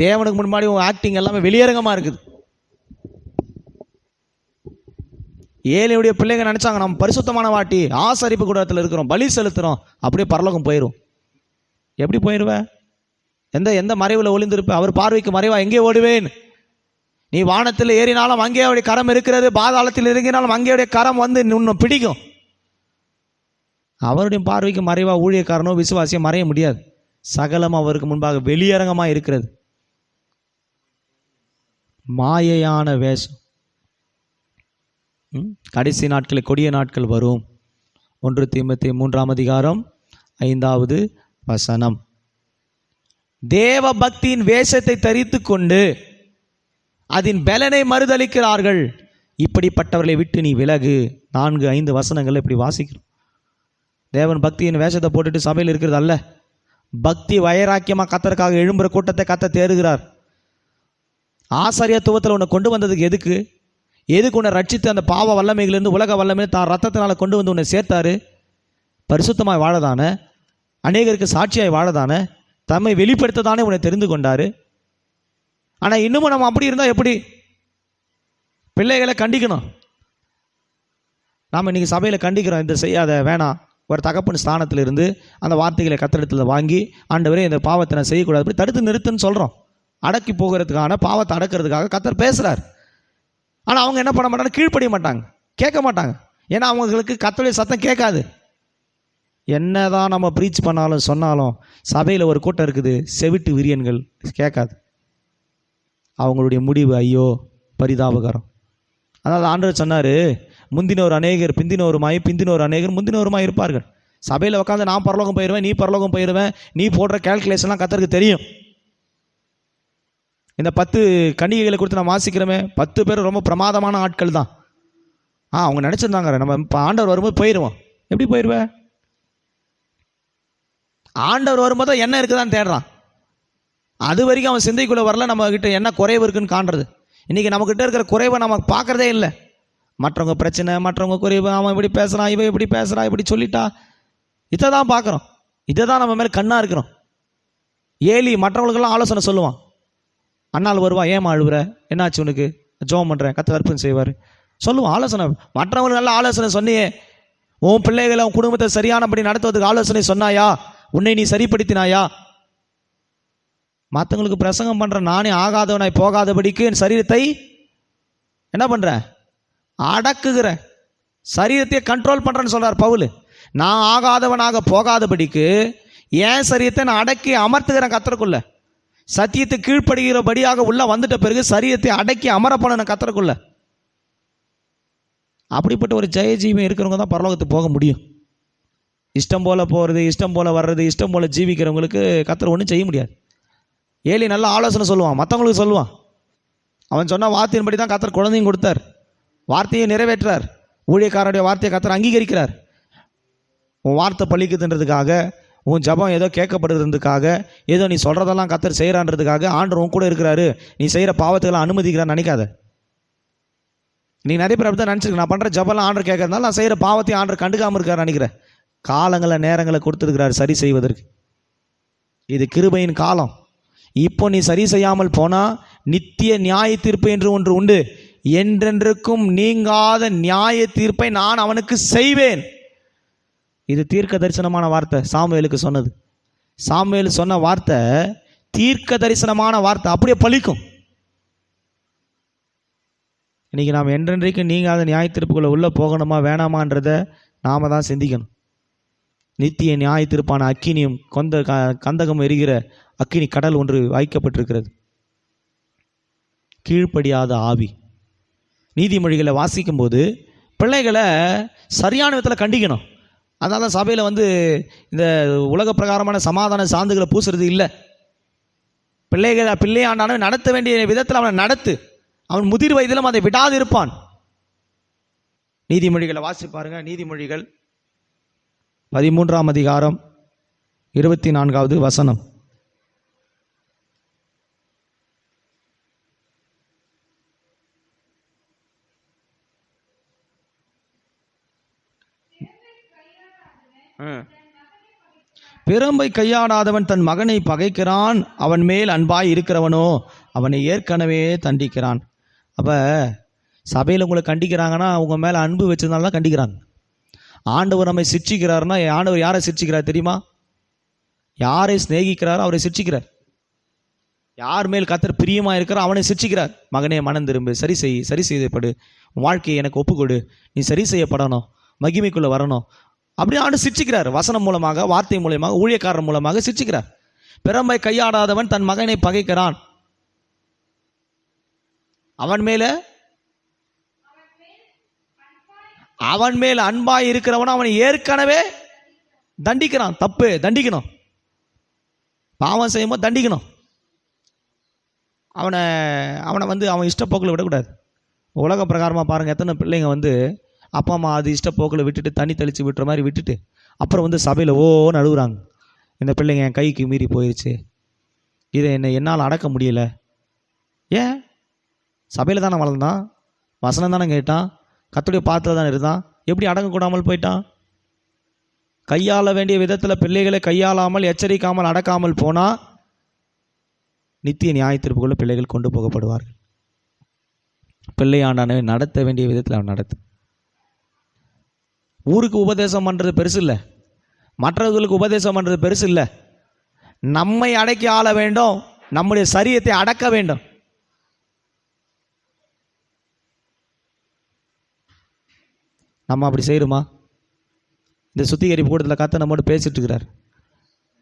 தேவனுக்கு முன்னாடி உன் ஆக்டிங் எல்லாமே வெளியரங்கமாக இருக்குது. ஏலியுடைய பிள்ளைங்க நினச்சாங்க நம்ம பரிசுத்தமான வாட்டி ஆசரிப்பு கூடத்தில் இருக்கிறோம், பலி செலுத்துகிறோம், அப்படியே பரலோகம் போயிடும். எப்படி போயிடுவேன்? எந்த மறைவில் ஒளிந்திருப்ப? அவர் பார்வைக்கு மறைவா எங்கே ஓடுவேன்? நீ வானத்தில் ஏறினாலும் அங்கே அவருடைய கரம் இருக்கிறது, பாதாளத்தில் இறங்கினாலும் அங்கே அவருடைய கரம் வந்து இன்னும் பிடிக்கும். அவருடைய பார்வைக்கு மறைவா ஊழியக்காரனோ விசுவாசியோ மறைய முடியாது. சகலம் அவருக்கு முன்பாக வெளியரங்கமாக இருக்கிறது. மாயையான வேஷம். கடைசி நாட்களில் கொடிய நாட்கள் வரும். 1 தீமோத்தேயு 3:5 தேவ பக்தியின் வேஷத்தை தரித்து கொண்டு அதன் பலனை மறுதளிக்கிறார்கள். இப்படிப்பட்டவர்களை விட்டு நீ விலகு. 4-5 வசனங்கள் இப்படி வாசிக்கிறோம். தேவன் பக்தியின் வேஷத்தை போட்டுட்டு சபையில் இருக்கிறது அல்ல. பக்தி வைராக்கியமாக கத்தருக்காக எழும்புற கூட்டத்தை கத்த தேடுகிறார். ஆசாரியத்துவத்தில் உன்னை கொண்டு வந்ததுக்கு எதுக்கு உன்னை ரட்சித்து அந்த பாவ வல்லமைகளிலிருந்து உலக வல்லமை தான் ரத்தத்தினால கொண்டு வந்து உன்னை சேர்த்தாரு? பரிசுத்தமாய் வாழதானே, அநேகருக்கு சாட்சியாய் வாழதானே, தம்மை வெளிப்படுத்ததானே உன்னை தெரிந்து கொண்டாரு. ஆனால் இன்னமும் நம்ம அப்படி இருந்தால் எப்படி? பிள்ளைகளை கண்டிக்கணும். நாம் இன்றைக்கி சபையில் கண்டிக்கிறோம், இந்த செய்யாத வேணாம். ஒரு தகப்பன் ஸ்தானத்தில் இருந்து அந்த வார்த்தைகளை கத்திரத்தில் வாங்கி ஆண்டவரே இந்த பாவத்தை நான் செய்யக்கூடாது அப்படி தடுத்து நிறுத்துன்னு சொல்கிறோம். அடக்கி போகிறதுக்கான பாவத்தை அடக்கிறதுக்காக கத்தர் பேசுகிறார். ஆனால் அவங்க என்ன பண்ண மாட்டாங்க? கீழ்ப்படிய மாட்டாங்க, கேட்க மாட்டாங்க. ஏன்னா அவங்களுக்கு கத்தருடைய சத்தம் கேட்காது. என்னதான் நம்ம ப்ரீச் பண்ணாலும் சொன்னாலும் சபையில் ஒரு கூட்டம் இருக்குது, செவிட்டு விரியன்கள், கேட்காது. அவங்களுடைய முடிவு ஐயோ பரிதாபகரம். அதனால் ஆண்டவர் சொன்னார், முந்தினோர் அநேகர் பிந்தினோருமாய், பிந்தினோர் அநேகர் முந்தினோருமாய் இருப்பார்கள். சபையில் உட்காந்து நான் பரலோகம் போயிடுவேன், நீ பரலோகம் போயிடுவேன், நீ போடுற கேல்குலேஷன்லாம் கத்தருக்கு தெரியும். இந்த 10 கன்னிகைகளை கொடுத்து நான் வாசிக்கிறோமே, 10 பேர் ரொம்ப பிரமாதமான ஆட்கள் தான். அவங்க நினச்சிருந்தாங்க நம்ம இப்போ ஆண்டவர் வரும்போது போயிடுவோம். எப்படி போயிடுவேன்? ஆண்டவர் வரும்போது என்ன இருக்குதான்னு தேடுறான். அது வரைக்கும் அவன் சிந்தைக்குள்ளே வரல நம்மக்கிட்ட என்ன குறைவு இருக்குன்னு காண்றது. இன்றைக்கி நம்மக்கிட்ட இருக்கிற குறைவை நம்ம பார்க்குறதே இல்லை. மற்றவங்க பிரச்சனை, மற்றவங்க குறைவு, அவன் இப்படி பேசுகிறான், இவன் இப்படி பேசுகிறா, இப்படி சொல்லிட்டா, இதை தான் பார்க்குறோம். இதை தான் நம்ம மேலே கண்ணாக இருக்கிறோம். ஏலி மற்றவங்களுக்கெல்லாம் ஆலோசனை சொல்லுவான். அண்ணாள் வருவா, ஏமா அழுவுற, என்னாச்சு உனக்கு, ஜோம் பண்ணுறேன், கத்த அற்புதம் செய்வார் சொல்லுவான். ஆலோசனை மற்றவங்களுக்கு நல்ல ஆலோசனை சொன்னியே, உன் பிள்ளைகளை உன் குடும்பத்தை சரியானபடி நடத்துவதுக்கு ஆலோசனை சொன்னாயா? உன்னை நீ சரிப்படுத்தினாயா? மற்றவங்களுக்கு பிரசங்கம் பண்ணுற நானே ஆகாதவனாய் போகாதபடிக்கு என் சரீரத்தை என்ன பண்ணுறேன்? அடக்குகிறேன். சரீரத்தையே கண்ட்ரோல் பண்ணுறேன்னு சொல்கிறார் பவுல். நான் ஆகாதவனாக போகாதபடிக்கு என் சரீரத்தை நான் அடக்கி அமர்த்துகிறேன் கத்தருக்குள்ள. சத்தியத்தை கீழ்ப்படுகிறபடியாக உள்ள வந்துட்ட பிறகு சரீரத்தை அடக்கி அமர பண்ண கத்தருக்குள்ள. அப்படிப்பட்ட ஒரு ஜெயஜீவம் இருக்கிறவங்க தான் பரலோகத்துக்கு போக முடியும். இஷ்டம் போல் போகிறது, இஷ்டம் போல் வர்றது, இஷ்டம் போல் ஜீவிக்கிறவங்களுக்கு கத்தர் ஒன்றும் செய்ய முடியாது. ஏலி நல்ல ஆலோசனை சொல்லுவான், மற்றவங்களுக்கு சொல்லுவான். அவன் சொன்ன வார்த்தையின்படி தான் கத்தர் குழந்தையும் கொடுத்தார், வார்த்தையை நிறைவேற்றார். ஊழியக்காரருடைய வார்த்தையை கத்தர் அங்கீகரிக்கிறார். உன் வார்த்தை பழிக்குதுன்றதுக்காக, உன் ஜபம் ஏதோ கேட்கப்படுறதுக்காக, ஏதோ நீ சொல்கிறதெல்லாம் கத்தர் செய்கிறான்றதுக்காக ஆண்டவர் உன் கூட இருக்கிறாரு, நீ செய்கிற பாவத்துக்கெல்லாம் அனுமதிக்கிறான்னு நினைக்காத. நீ நிறைய பேர் அப்படி தான் நினச்சிருக்க, நான் பண்ணுற ஜபம்லாம் ஆண்டர் கேட்கறதுனால நான் செய்கிற பாவத்தையும் ஆண்டர் கண்டுக்காமல் இருக்காரு நினைக்கிறேன். காலங்களை நேரங்களை கொடுத்துருக்கிறார் சரி செய்வதற்கு. இது கிருபையின் காலம். இப்போ நீ சரி செய்யாமல் போனால் நித்திய நியாய தீர்ப்பு என்று ஒன்று உண்டு. என்றென்றுக்கும் நீங்காத நியாய தீர்ப்பை நான் அவனுக்கு செய்வேன். இது தீர்க்க தரிசனமான வார்த்தை, சாமுவேலுக்கு சொன்னது. சாமுவேல் சொன்ன வார்த்தை தீர்க்க தரிசனமான வார்த்தை, அப்படியே பலிக்கும். இன்னைக்கு நாம் என்றென்றைக்கு நீங்காத நியாய தீர்ப்புக்குள்ள உள்ள போகணுமா வேணாமான்றதை நாம தான் சிந்திக்கணும். நித்திய நியாய தீர்ப்பான அக்கினியும் கந்தகம் எரிகிற அக்கினி கடல் ஒன்று வைக்கப்பட்டிருக்கிறது. கீழ்ப்படியாத ஆவி. நீதிமொழிகளை வாசிக்கும் போது பிள்ளைகளை சரியான விதத்தில் கண்டிக்கணும். அதனால தான் சபையில் இந்த உலக பிரகாரமான சமாதான சாந்துகளை பூசுறது இல்லை. பிள்ளையாண்டான நடத்த வேண்டிய விதத்தில் அவனை நடத்து. அவன் முதிர் வயதிலும் அதை விடாது இருப்பான். நீதிமொழிகளை வாசி பாருங்க. நீதிமொழிகள் 13ஆம் அதிகாரம் 24வது வசனம். பிரம்பை கையாடாதவன் தன் மகனை பகைக்கிறான், அவன் மேல் அன்பாய் இருக்கிறவனோ அவனை ஏற்கனவே தண்டிக்கிறான். அப்போ சபையில் உங்களை கண்டிக்கிறாங்கன்னா உங்க மேலே அன்பு வச்சதுனால தான் கண்டிக்கிறாங்க. ஆண்டவர் நம்மை சிட்சிக்கிறாருன்னா ஆண்டவர் யாரை சிட்சிக்கிறார் தெரியுமா? யாரை சிநேகிக்கிறாரோ அவரை சிட்சிக்கிறார். யார் மேல் கத்தர் பிரியமாக இருக்கிறார் அவனை சிட்சிக்கிறார். மகனே மனம் திரும்பு, சரி செய்யப்படு, வாழ்க்கையை எனக்கு ஒப்புக்கொடு, நீ சரி செய்யப்படணும், மகிமைக்குள்ளே வரணும், அப்படி ஆண்டு சிட்சிக்கிறார். வசனம் மூலமாக, வார்த்தை மூலமாக, ஊழியக்காரர் மூலமாக சிட்சிக்கிறார். பிரம்பை கையாடாதவன் தன் மகனை பகைக்கிறான். அவன் மேல் அன்பாய் இருக்கிறவன் அவனை ஏற்கனவே தண்டிக்கிறான். தப்பு, தண்டிக்கணும். பாவம் செய்யும்போது தண்டிக்கணும். அவனை அவன் இஷ்டப்போக்கில் விடக்கூடாது. உலக பிரகாரமாக பாருங்கள், எத்தனை பிள்ளைங்க அப்பா அம்மா அது இஷ்டப்போக்கில் விட்டுட்டு தண்ணி தெளித்து விட்டுற மாதிரி விட்டுட்டு அப்புறம் சபையில் ஓன்னு அழுகுறாங்க. இந்த பிள்ளைங்க என் கைக்கு மீறி போயிடுச்சு, இதை என்னால் அடக்க முடியலை. ஏன்? சபையில் தானே வளர்ந்தான், வசனம் தானே கேட்டான், கர்த்தருடைய பாத்திரம் தானே இருந்தான், எப்படி அடங்கக்கூடாமல் போயிட்டான்? கையாள வேண்டிய விதத்தில் பிள்ளைகளை கையாளாமல் எச்சரிக்காமல் அடக்காமல் போனால் நித்திய நியாயத்தீர்ப்புக்குள்ள பிள்ளைகள் கொண்டு போகப்படுவார்கள். பிள்ளையாண்டானவை நடத்த வேண்டிய விதத்தில் அவன் நடத்து. ஊருக்கு உபதேசம் பண்ணுறது பெருசு இல்லை, மற்றவர்களுக்கு உபதேசம் பண்ணுறது பெருசு இல்லை. நம்மை அடக்கி ஆள வேண்டும், நம்முடைய சரீரத்தை அடக்க வேண்டும். நம்ம அப்படி செய்கிறோமா? இந்த சுத்திகரிப்பு கூட்டத்தில் கர்த்தர் நம்மோடு பேசிட்டு இருக்கிறார்.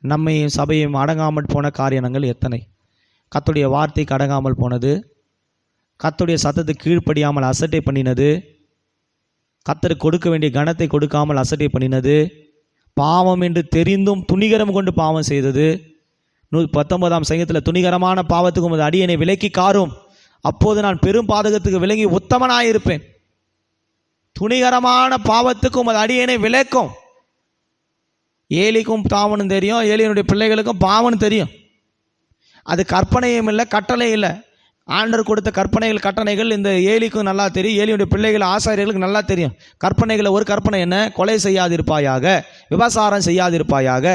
நம்மையும் சபையும் அடங்காமல் போன காரியங்கள் எத்தனை. கர்த்தருடைய வார்த்தைக்கு அடங்காமல் போனது, கர்த்தருடைய சத்தத்துக்கு கீழ்ப்படியாமல் அசட்டை பண்ணினது, கர்த்தருக்கு கொடுக்க வேண்டிய கனத்தை கொடுக்காமல் அசட்டை பண்ணினது, பாவம் என்று தெரிந்தும் துணிகரம் கொண்டு பாவம் செய்தது. 119ஆம் சங்கீதத்தில் துணிகரமான பாவத்துக்கும் அது அடியனை விலக்கி காரும், அப்போது நான் பெரும் பாதகத்துக்கு விலகி உத்தமனாயிருப்பேன். துணிகரமான பாவத்துக்கும் அது அடியனை விலக்கும். ஏலிக்கும் பாவனும் தெரியும், ஏலியனுடைய பிள்ளைகளுக்கும் பாவனும் தெரியும். அது கற்பனையும் இல்லை, கட்டளையும் இல்லை. ஆண்டவர் கொடுத்த கற்பனைகள் கட்டளைகள் இந்த ஏலிக்கும் நல்லா தெரியும், ஏலியுடைய பிள்ளைகள் ஆசாரியர்களுக்கு நல்லா தெரியும். கற்பனைகளை ஒரு கற்பனை என்ன? கொலை செய்யாதிருப்பாயாக, விபசாரம் செய்யாதிருப்பாயாக.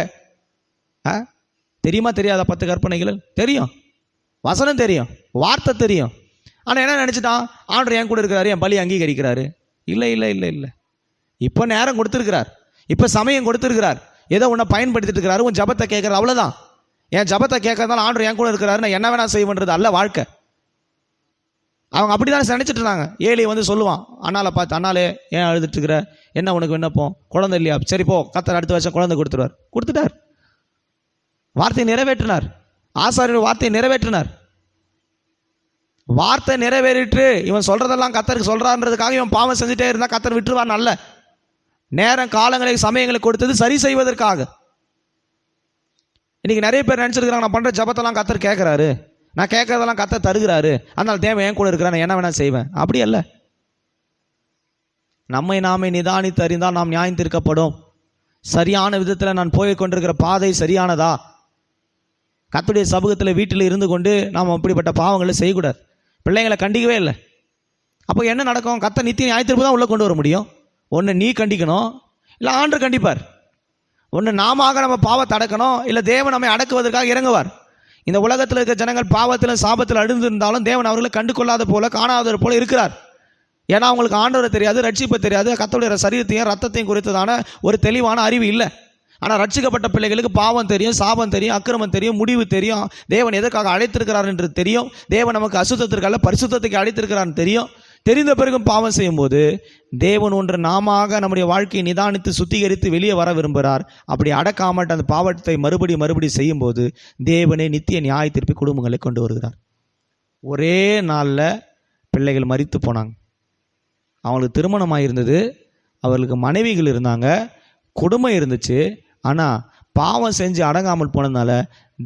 தெரியுமா தெரியாத 10 கற்பனைகள் தெரியும், வசனம் தெரியும், வார்த்தை தெரியும். ஆனால் என்ன நினச்சிட்டான்? ஆண்டவர் என் கூட இருக்கிறாரு, என் பலி அங்கீகரிக்கிறாரு. இல்லை இல்லை இல்லை இல்லை. இப்போ நேரம் கொடுத்துருக்கிறார், இப்போ சமயம் கொடுத்துருக்கிறார், ஏதோ உன்னை பயன்படுத்திட்டு இருக்கிறாரு, உன் ஜபத்தை கேட்குறாரு, அவ்வளோதான். என் ஜபத்தை கேட்கறதால ஆண்டவர் என் கூட இருக்கிறாரு, நான் என்ன வேணா செய்வேன்றது அல்ல வாழ்க்கை. அவங்க அப்படி தானே நினச்சிட்டு இருந்தாங்க. ஏலி சொல்லுவான் அண்ணாலை பார்த்து, அண்ணாலே ஏன் அழுதுட்டு இருக்கிற, என்ன உனக்கு விண்ணப்பம், குழந்தை இல்லையா, சரி போ, கர்த்தர் அடுத்த வருஷம் குழந்தை கொடுத்துட்டார். வார்த்தையை நிறைவேற்றினார், ஆசாரியர் வார்த்தையை நிறைவேற்றினார். வார்த்தை நிறைவேறிட்டு இவன் சொல்றதெல்லாம் கர்த்தருக்கு சொல்றான்றதுக்காக இவன் பாவம் செஞ்சுட்டே இருந்தா கர்த்தர் விட்டுருவான் அல்ல. நேரம் காலங்களை சமயங்களை கொடுத்தது சரி செய்வதற்காக. இன்னைக்கு நிறைய பேர் நினைச்சிருக்கிறாங்க, நான் பண்ற ஜபத்தெல்லாம் கர்த்தர் கேட்கிறாரு, நான் கேட்கறதெல்லாம் கர்த்தர் தருகிறாரு, அதனால தேவன் என் கூட இருக்கிறான், நான் என்ன வேணா செய்வேன். அப்படி அல்ல. நம்மை நாமே நிதானித்து அறிந்தால் நாம் நியாயம் தீர்க்கப்படும். சரியான விதத்தில் நான் போய் கொண்டிருக்கிற பாதை சரியானதா? கர்த்தருடைய சமூகத்தில் வீட்டில் இருந்து கொண்டு நாம் அப்படிப்பட்ட பாவங்களை செய்யக்கூடாது. பிள்ளைங்களை கண்டிக்கவே இல்லை. அப்போ என்ன நடக்கும்? கர்த்தர் நித்திய நியாயத்தீர்ப்பு தான் உள்ளே கொண்டு வர முடியும். ஒன்று நீ கண்டிக்கணும், இல்லை ஆண்டவர் கண்டிப்பார். ஒன்று நாம நம்ம பாவத்தை அடக்கணும், இல்லை தேவன் நம்மை அடக்குவதற்காக இறங்குவார். இந்த உலகத்தில் இருக்க ஜனங்கள் பாவத்தில் சாபத்தில் அழுந்து இருந்தாலும் தேவன் அவர்களை கண்டு கொள்ளாத போல, காணாதவர் போல இருக்கிறார். ஏன்னா அவங்களுக்கு ஆண்டவரை தெரியாது, ரட்சிப்பை தெரியாது, கர்த்தருடைய சரீரத்தையும் ரத்தத்தையும் குறித்ததான ஒரு தெளிவான அறிவு இல்லை. ஆனால் ரட்சிக்கப்பட்ட பிள்ளைகளுக்கு பாவம் தெரியும், சாபம் தெரியும், அக்கிரமம் தெரியும், முடிவு தெரியும், தேவன் எதற்காக அழைத்திருக்கிறார் என்று தெரியும், தேவன் நமக்கு அசுத்தத்திற்கு அல்ல பரிசுத்தத்துக்கு அழைத்திருக்கிறான்னு தெரியும். தெரிந்த பிறகும் பாவம் செய்யும்போது தேவன் ஒன்று நாம நம்முடைய வாழ்க்கையை நிதானித்து சுத்திகரித்து வெளியே வர விரும்புகிறார். அப்படி அடக்காமட்டு அந்த பாவத்தை மறுபடி செய்யும்போது தேவனே நித்திய நியாய தீர்ப்பு குடும்பங்களை கொண்டு வருகிறார். ஒரே நாளில் பிள்ளைகள் மரித்து போனாங்க. அவங்களுக்கு திருமணமாக இருந்தது, அவர்களுக்கு மனைவிகள் இருந்தாங்க, குடும்பம் இருந்துச்சு. ஆனால் பாவம் செஞ்சு அடங்காமல் போனதுனால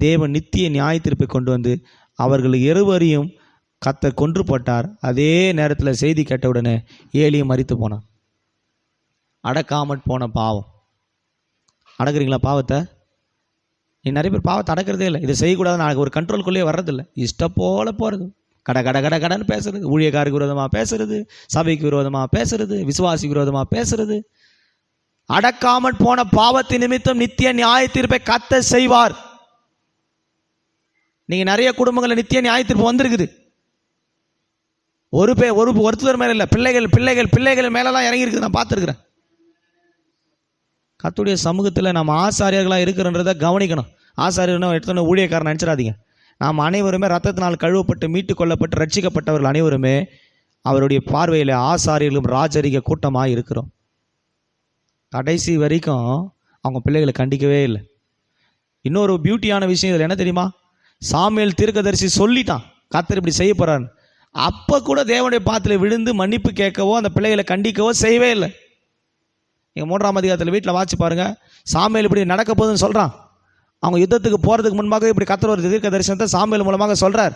தேவன் நித்திய நியாய தீர்ப்பை கொண்டு வந்து அவர்கள் இருவரையும் கர்த்தர் கொன்று போட்டார். அதே நேரத்தில் செய்தி கேட்டவுடனே ஏலியும் மரித்து போனான். அடக்காமல் போன பாவம். அடக்குறீங்களா பாவத்தை? நீ நிறைய பேர் பாவத்தை அடக்கிறதே இல்லை. இதை செய்யக்கூடாது, நாளைக்கு ஒரு கண்ட்ரோல்குள்ளேயே வர்றதில்லை. இஷ்டம் போல போகிறது, கடன்னு பேசுறது, ஊழியக்காருக்கு விரோதமாக பேசுறது, சபைக்கு விரோதமாக பேசுறது, விசுவாசிக்கு விரோதமாக பேசுறது. அடக்காமல் போன பாவத்தின் நிமித்தம் நித்திய நியாய தீர்ப்பை கர்த்தர் செய்வார். நீங்க நிறைய குடும்பங்களில் நித்திய நியாய தீர்ப்பு வந்திருக்குது. ஒருத்தர் மேல இல்லை, பிள்ளைகள் மேலெல்லாம் இறங்கி இருக்குது. நான் பார்த்துருக்கிறேன். கர்த்தருடைய சமூகத்தில் நம்ம ஆசாரியர்களாக இருக்கிறன்றதை கவனிக்கணும். ஆசாரியர்னா எடுத்தோன்னே ஊழியக்காரன் நினச்சிடாதீங்க. நாம் அனைவருமே ரத்தத்தினால் கழுவப்பட்டு மீட்டு கொள்ளப்பட்டு ரட்சிக்கப்பட்டவர்கள் அனைவருமே அவருடைய பார்வையில் ஆசாரியர்களும் ராஜரிக கூட்டமாக இருக்கிறோம். கடைசி வரைக்கும் அவங்க பிள்ளைகளை கண்டிக்கவே இல்லை. இன்னொரு பியூட்டியான விஷயம் இதில் என்ன தெரியுமா? சாமுவேல் தீர்க்கதரிசி சொல்லிட்டான் கர்த்தர் இப்படி செய்ய போறான்னு. அப்போ கூட தேவனுடைய பாத்திரத்தில் விழுந்து மன்னிப்பு கேட்கவோ அந்த பிள்ளைகளை கண்டிக்கவோ செய்யவே இல்லை. நீங்கள் 3ஆம் அதிகாரத்தில் வீட்டில் வாட்சி பாருங்கள். சாமுவேல் இப்படி நடக்க போகுதுன்னு சொல்கிறான். அவங்க யுத்தத்துக்கு போகிறதுக்கு முன்பாக இப்படி கர்த்தர் ஒரு தீர்க்க தரிசனத்தை சாமுவேல் மூலமாக சொல்கிறார்.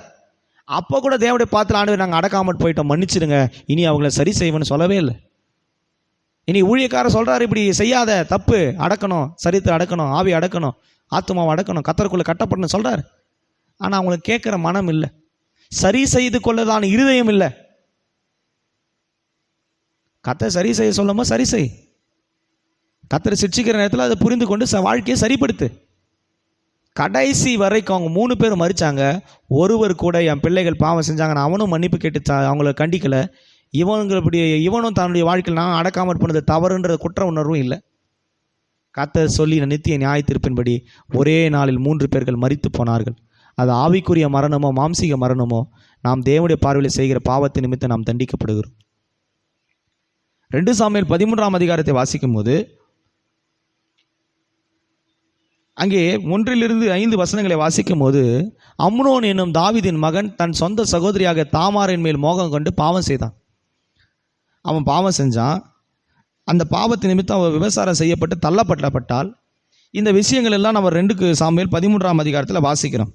அப்போ கூட தேவனுடைய பாத்திரம் ஆண்டவர் நாங்கள் அடக்காமட்டு போயிட்டோம், மன்னிச்சிடுங்க, இனி அவங்கள சரி செய்வேன்னு சொல்லவே இல்லை. இனி ஊழியக்காரர் சொல்கிறார், இப்படி செய்யாத, தப்பு, அடக்கணும், சரித்தை அடக்கணும், ஆவி அடக்கணும், ஆத்துமாவை அடக்கணும், கர்த்தருக்குள்ளே கட்டப்படணும்னு சொல்கிறார். ஆனால் அவங்களுக்கு கேட்குற மனம் இல்லை, சரி செய்து கொள்ளதான இருதயம் இல்லை. கர்த்தர் சரி செய்ய சொல்லும்போது சரி செய், கர்த்தர் சிட்சிக்கிற நேரத்தில் அதை புரிந்து கொண்டு வாழ்க்கையை சரிப்படுத்து. கடைசி வரைக்கும் அவங்க 3 பேரும் மறிச்சாங்க. ஒருவர் கூட என் பிள்ளைகள் பாவம் செஞ்சாங்க, நான் அவனும் மன்னிப்பு கேட்டு அவங்கள கண்டிக்கலை, இவனும் தன்னுடைய வாழ்க்கையில் நான் அடக்காமல் பண்ணது தவறுன்ற குற்ற உணர்வும் இல்லை. கர்த்தர் சொல்லி நித்திய நியாய தீர்ப்பின்படி ஒரே நாளில் 3 பேர்கள் மரித்து போனார்கள். அது ஆவிக்குரிய மரணமோ மாம்சீக மரணமோ, நாம் தேவனுடைய பார்வையில் செய்கிற பாவத்தை நிமித்தம் நாம் தண்டிக்கப்படுகிறோம். 2 சாமுவேல் 13ஆம் அதிகாரத்தை வாசிக்கும் போது அங்கே 1-5 வசனங்களை வாசிக்கும் போது, அம்னோன் என்னும் தாவீதின் மகன் தன் சொந்த சகோதரியாக தாமாரின் மேல் மோகம் கொண்டு பாவம் செய்தான். அவன் பாவம் செஞ்சான். அந்த பாவத்து நிமித்தம் அவன் விபசாரம் செய்யப்பட்டு தள்ளப்பட்டால் இந்த விஷயங்கள் எல்லாம் நம்ம 2 சாமுவேல் 13ஆம் அதிகாரத்தில் வாசிக்கிறோம்.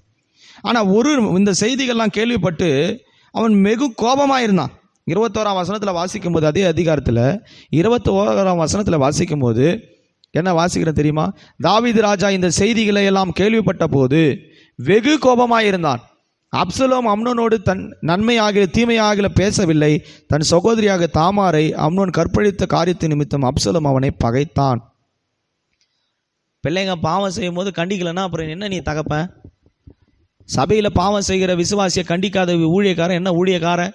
ஆனால் இந்த செய்திகள்லாம் கேள்விப்பட்டு அவன் வெகு கோபமாக இருந்தான். 21ஆம் வசனத்தில் வாசிக்கும் போது, அதே அதிகாரத்தில் 21ஆம் வசனத்தில் வாசிக்கும் போது என்ன வாசிக்கிறேன் தெரியுமா? தாவீது ராஜா இந்த செய்திகளை எல்லாம் கேள்விப்பட்ட போது வெகு கோபமாயிருந்தான். அப்சலோம் அம்னோனோடு தன் நன்மையாக தீமையாக பேசவில்லை. தன் சகோதரியாக தாமாரை அம்னோன் கற்பழித்த காரியத்தின் நிமித்தம் அப்சலோம் அவனை பகைத்தான். பிள்ளைங்க பாவம் செய்யும் போது கண்டிக்கலன்னா அப்புறம் என்ன நீ தகப்பன்? சபையில் பாவம் செய்கிற விசுவாசியை கண்டிக்காத ஊழியக்காரன் என்ன ஊழியக்காரன்?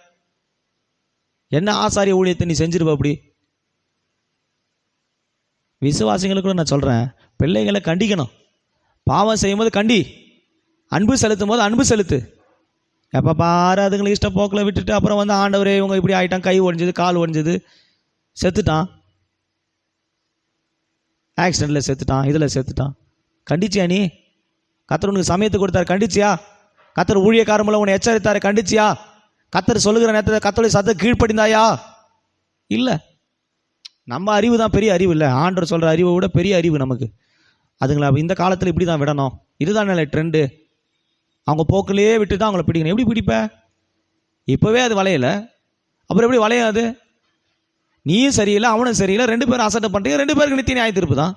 என்ன ஆசாரிய ஊழியத்தை நீ செஞ்சிருப்ப? அப்படி விசுவாசிகளுக்கு நான் சொல்கிறேன், பிள்ளைகளை கண்டிக்கணும். பாவம் செய்யும் போது கண்டி, அன்பு செலுத்தும் போது அன்பு செலுத்து. எப்போ பாரு அதுங்களுக்கு இஷ்ட போக்கில் விட்டுட்டு அப்புறம் வந்து ஆண்டவரே இவங்க இப்படி ஆகிட்டான், கை ஒடிஞ்சது, கால் ஒடிஞ்சது, செத்துட்டான், ஆக்சிடெண்ட்டில் செத்துட்டான், இதில் செத்துட்டான், கண்டிச்சியா நீ? கர்த்தர் உனக்கு சமயத்தை கொடுத்தாரு, கண்டிச்சியா? கர்த்தர் ஊழியக்காரன் மூலம் உன்னை எச்சரித்தாரு, கண்டிச்சியா? கர்த்தர் சொல்லுகிற நேரத்தில் கர்த்தருடைய சத்தத்தை கீழ்ப்படிந்தாயா? இல்லை. நம்ம அறிவு தான் பெரிய அறிவு இல்லை, ஆண்டவர் சொல்கிற அறிவை விட பெரிய அறிவு நமக்கு. அதுங்களை இந்த காலத்தில் இப்படி தான் விடணும், இதுதான் நல்ல ட்ரெண்டு. அவங்க போக்கிலேயே விட்டு தான் அவங்கள பிடிக்கணும். எப்படி பிடிப்ப? இப்போவே அது வளையல, அப்புறம் எப்படி வளையாது? நீயும் சரியில்லை, அவனும் சரியில்லை, 2 பேரும் அசட்டை பண்ணுறீங்க, 2 பேருக்கு நித்திய நியாய தீர்ப்பு தான்.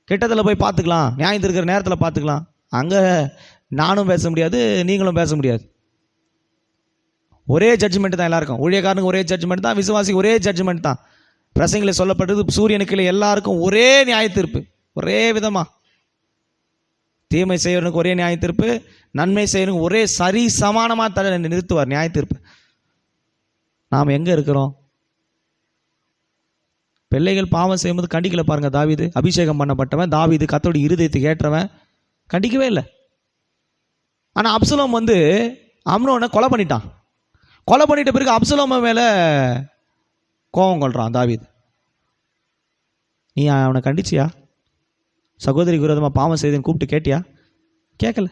கிட்டத்தில் போய் பார்த்துக்கலாம், நியாயம் இருக்கிற நேரத்தில் பார்த்துக்கலாம். அங்கே நானும் பேச முடியாது, நீங்களும் பேச முடியாது. ஒரே ஜட்ஜ்மெண்ட் தான் எல்லாருக்கும். ஊழியக்காரனுக்கு ஒரே ஜட்ஜ்மெண்ட் தான், விசுவாசிக்கு ஒரே ஜட்ஜ்மெண்ட் தான். பிரசங்கில் சொல்லப்பட்டது சூரியனுக்கு எல்லாருக்கும் ஒரே நியாய தீர்ப்பு, ஒரே விதமாக. தீமை செய்வனுக்கு ஒரே நியாய தீர்ப்பு, நன்மை செய்வனுக்கு ஒரே சரி சமானமாக நிறுத்துவார் நியாய தீர்ப்பு. நாம் எங்கே இருக்கிறோம்? பிள்ளைகள் பாவம் செய்யும்போது கண்டிக்கல பாருங்க. தாவீது அபிஷேகம் பண்ணப்பட்டவன், தாவீது கர்த்தருடைய இருதயத்துக்கு ஏற்றவன், கண்டிக்கவே இல்லை. ஆனால் அப்சலோம் வந்து அம்னோனை கொலை பண்ணிட்டான். கொலை பண்ணிட்ட பிறகு அப்சலோம் மேலே கோபம் கொள்றான் தாவீது. நீ அவனை கண்டிச்சியா? சகோதரி விரோதமாக பாவம் செய்துன்னு கூப்பிட்டு கேட்டியா? கேட்கல.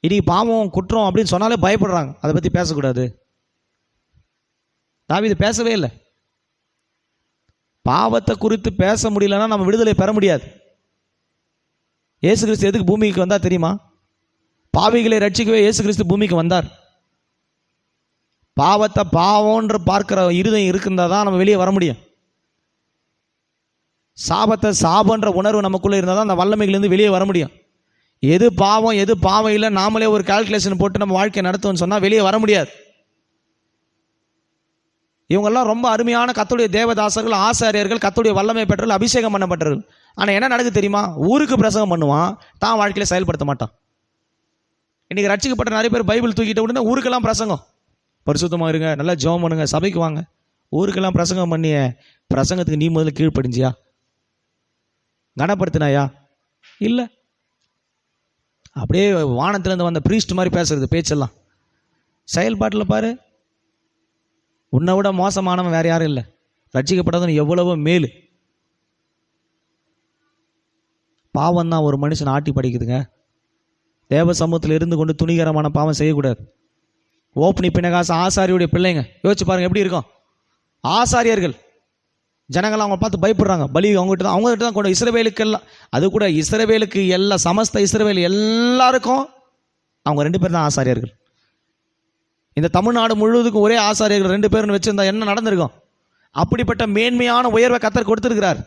இன்னைக்கு பாவம் குற்றம் அப்படின்னு சொன்னாலே பயப்படுறாங்க, அதை பற்றி பேசக்கூடாது. தாவீது பேசவே இல்லை. பாவத்தை குறித்து பேச முடியலன்னா நம்ம விடுதலை பெற முடியாது. இயேசு கிறிஸ்து எதுக்கு பூமிக்கு வந்தார் தெரியுமா? பாவிகளை ரட்சிக்கவே இயேசு கிறிஸ்து பூமிக்கு வந்தார். பாவத்தை பாவம்ன்ற பார்க்கிற இருதயம் இருக்குந்தா தான் நம்ம வெளியே வர முடியும். சாபத்தை சாபன்ற உணர்வு நமக்குள்ளே இருந்தால் தான் அந்த வல்லமையிலேருந்து வெளியே வர முடியும். எது பாவம் எது பாவம் இல்லை நாமளே ஒரு கால்குலேஷன் போட்டு நம்ம வாழ்க்கையை நடத்துவோம்னு சொன்னால் வெளியே வர முடியாது. இவங்கெல்லாம் ரொம்ப அருமையான கர்த்தருடைய தேவதாசர்கள், ஆசாரியர்கள், கர்த்தருடைய வல்லமை பெற்றவர்கள், அபிஷேகம் பண்ணப்பட்டவர்கள். ஆனால் என்ன நடக்குது தெரியுமா? ஊருக்கு பிரசங்கம் பண்ணுவான், தான் வாழ்க்கையில் செயல்படுத்த மாட்டான். இன்றைக்கி ரட்சிக்கப்பட்ட நிறைய பேர் பைபிள் தூக்கிட்ட உடனே ஊருக்கெல்லாம் பிரசங்கம், பரிசுத்தமாக இருங்க, நல்லா ஜெபம் பண்ணுங்க, சபைக்கு வாங்க. ஊருக்கெல்லாம் பிரசங்கம் பண்ணிய பிரசங்கத்துக்கு நீ முதல்ல கீழ்ப்படிஞ்சியா? கனப்படுத்தினாயா? இல்லை. அப்படியே வானத்திலேருந்து வந்த ப்ரீஸ்ட் மாதிரி பேசுறது பேச்செல்லாம். செயல்பாட்டில் பாரு, உன்னை விட மோசமானவன் வேறு யாரும் இல்லை. ரட்சிக்கப்பட்டதுன்னு எவ்வளவோ மேலு. பாவம் தான் ஒரு மனுஷன் ஆட்டி படிக்குதுங்க. தேவ சமூகத்தில் இருந்து கொண்டு துணிகரமான பாவம் செய்யக்கூடாது. ஓப்னி பினகாஸ் ஆசாரியுடைய பிள்ளைங்க. யோசிச்சு பாருங்க எப்படி இருக்கும். ஆசாரியர்கள், ஜனங்கள் அவங்க பார்த்து பயப்படுறாங்க. பலி அவங்ககிட்ட தான் கொண்டு இஸ்ரவேலுக்கு எல்லாம், அது கூட இஸ்ரவேலுக்கு எல்லா சமஸ்த இஸ்ரவேல் எல்லாருக்கும் அவங்க 2 பேர் தான் ஆசாரியர்கள். இந்த தமிழ்நாடு முழுவதுக்கும் ஒரே ஆசாரியர்கள் 2 பேர்னு வச்சிருந்தா என்ன நடந்திருக்கும்? அப்படிப்பட்ட மேன்மையான உயர்வை கர்த்தர் கொடுத்திருக்கிறார்.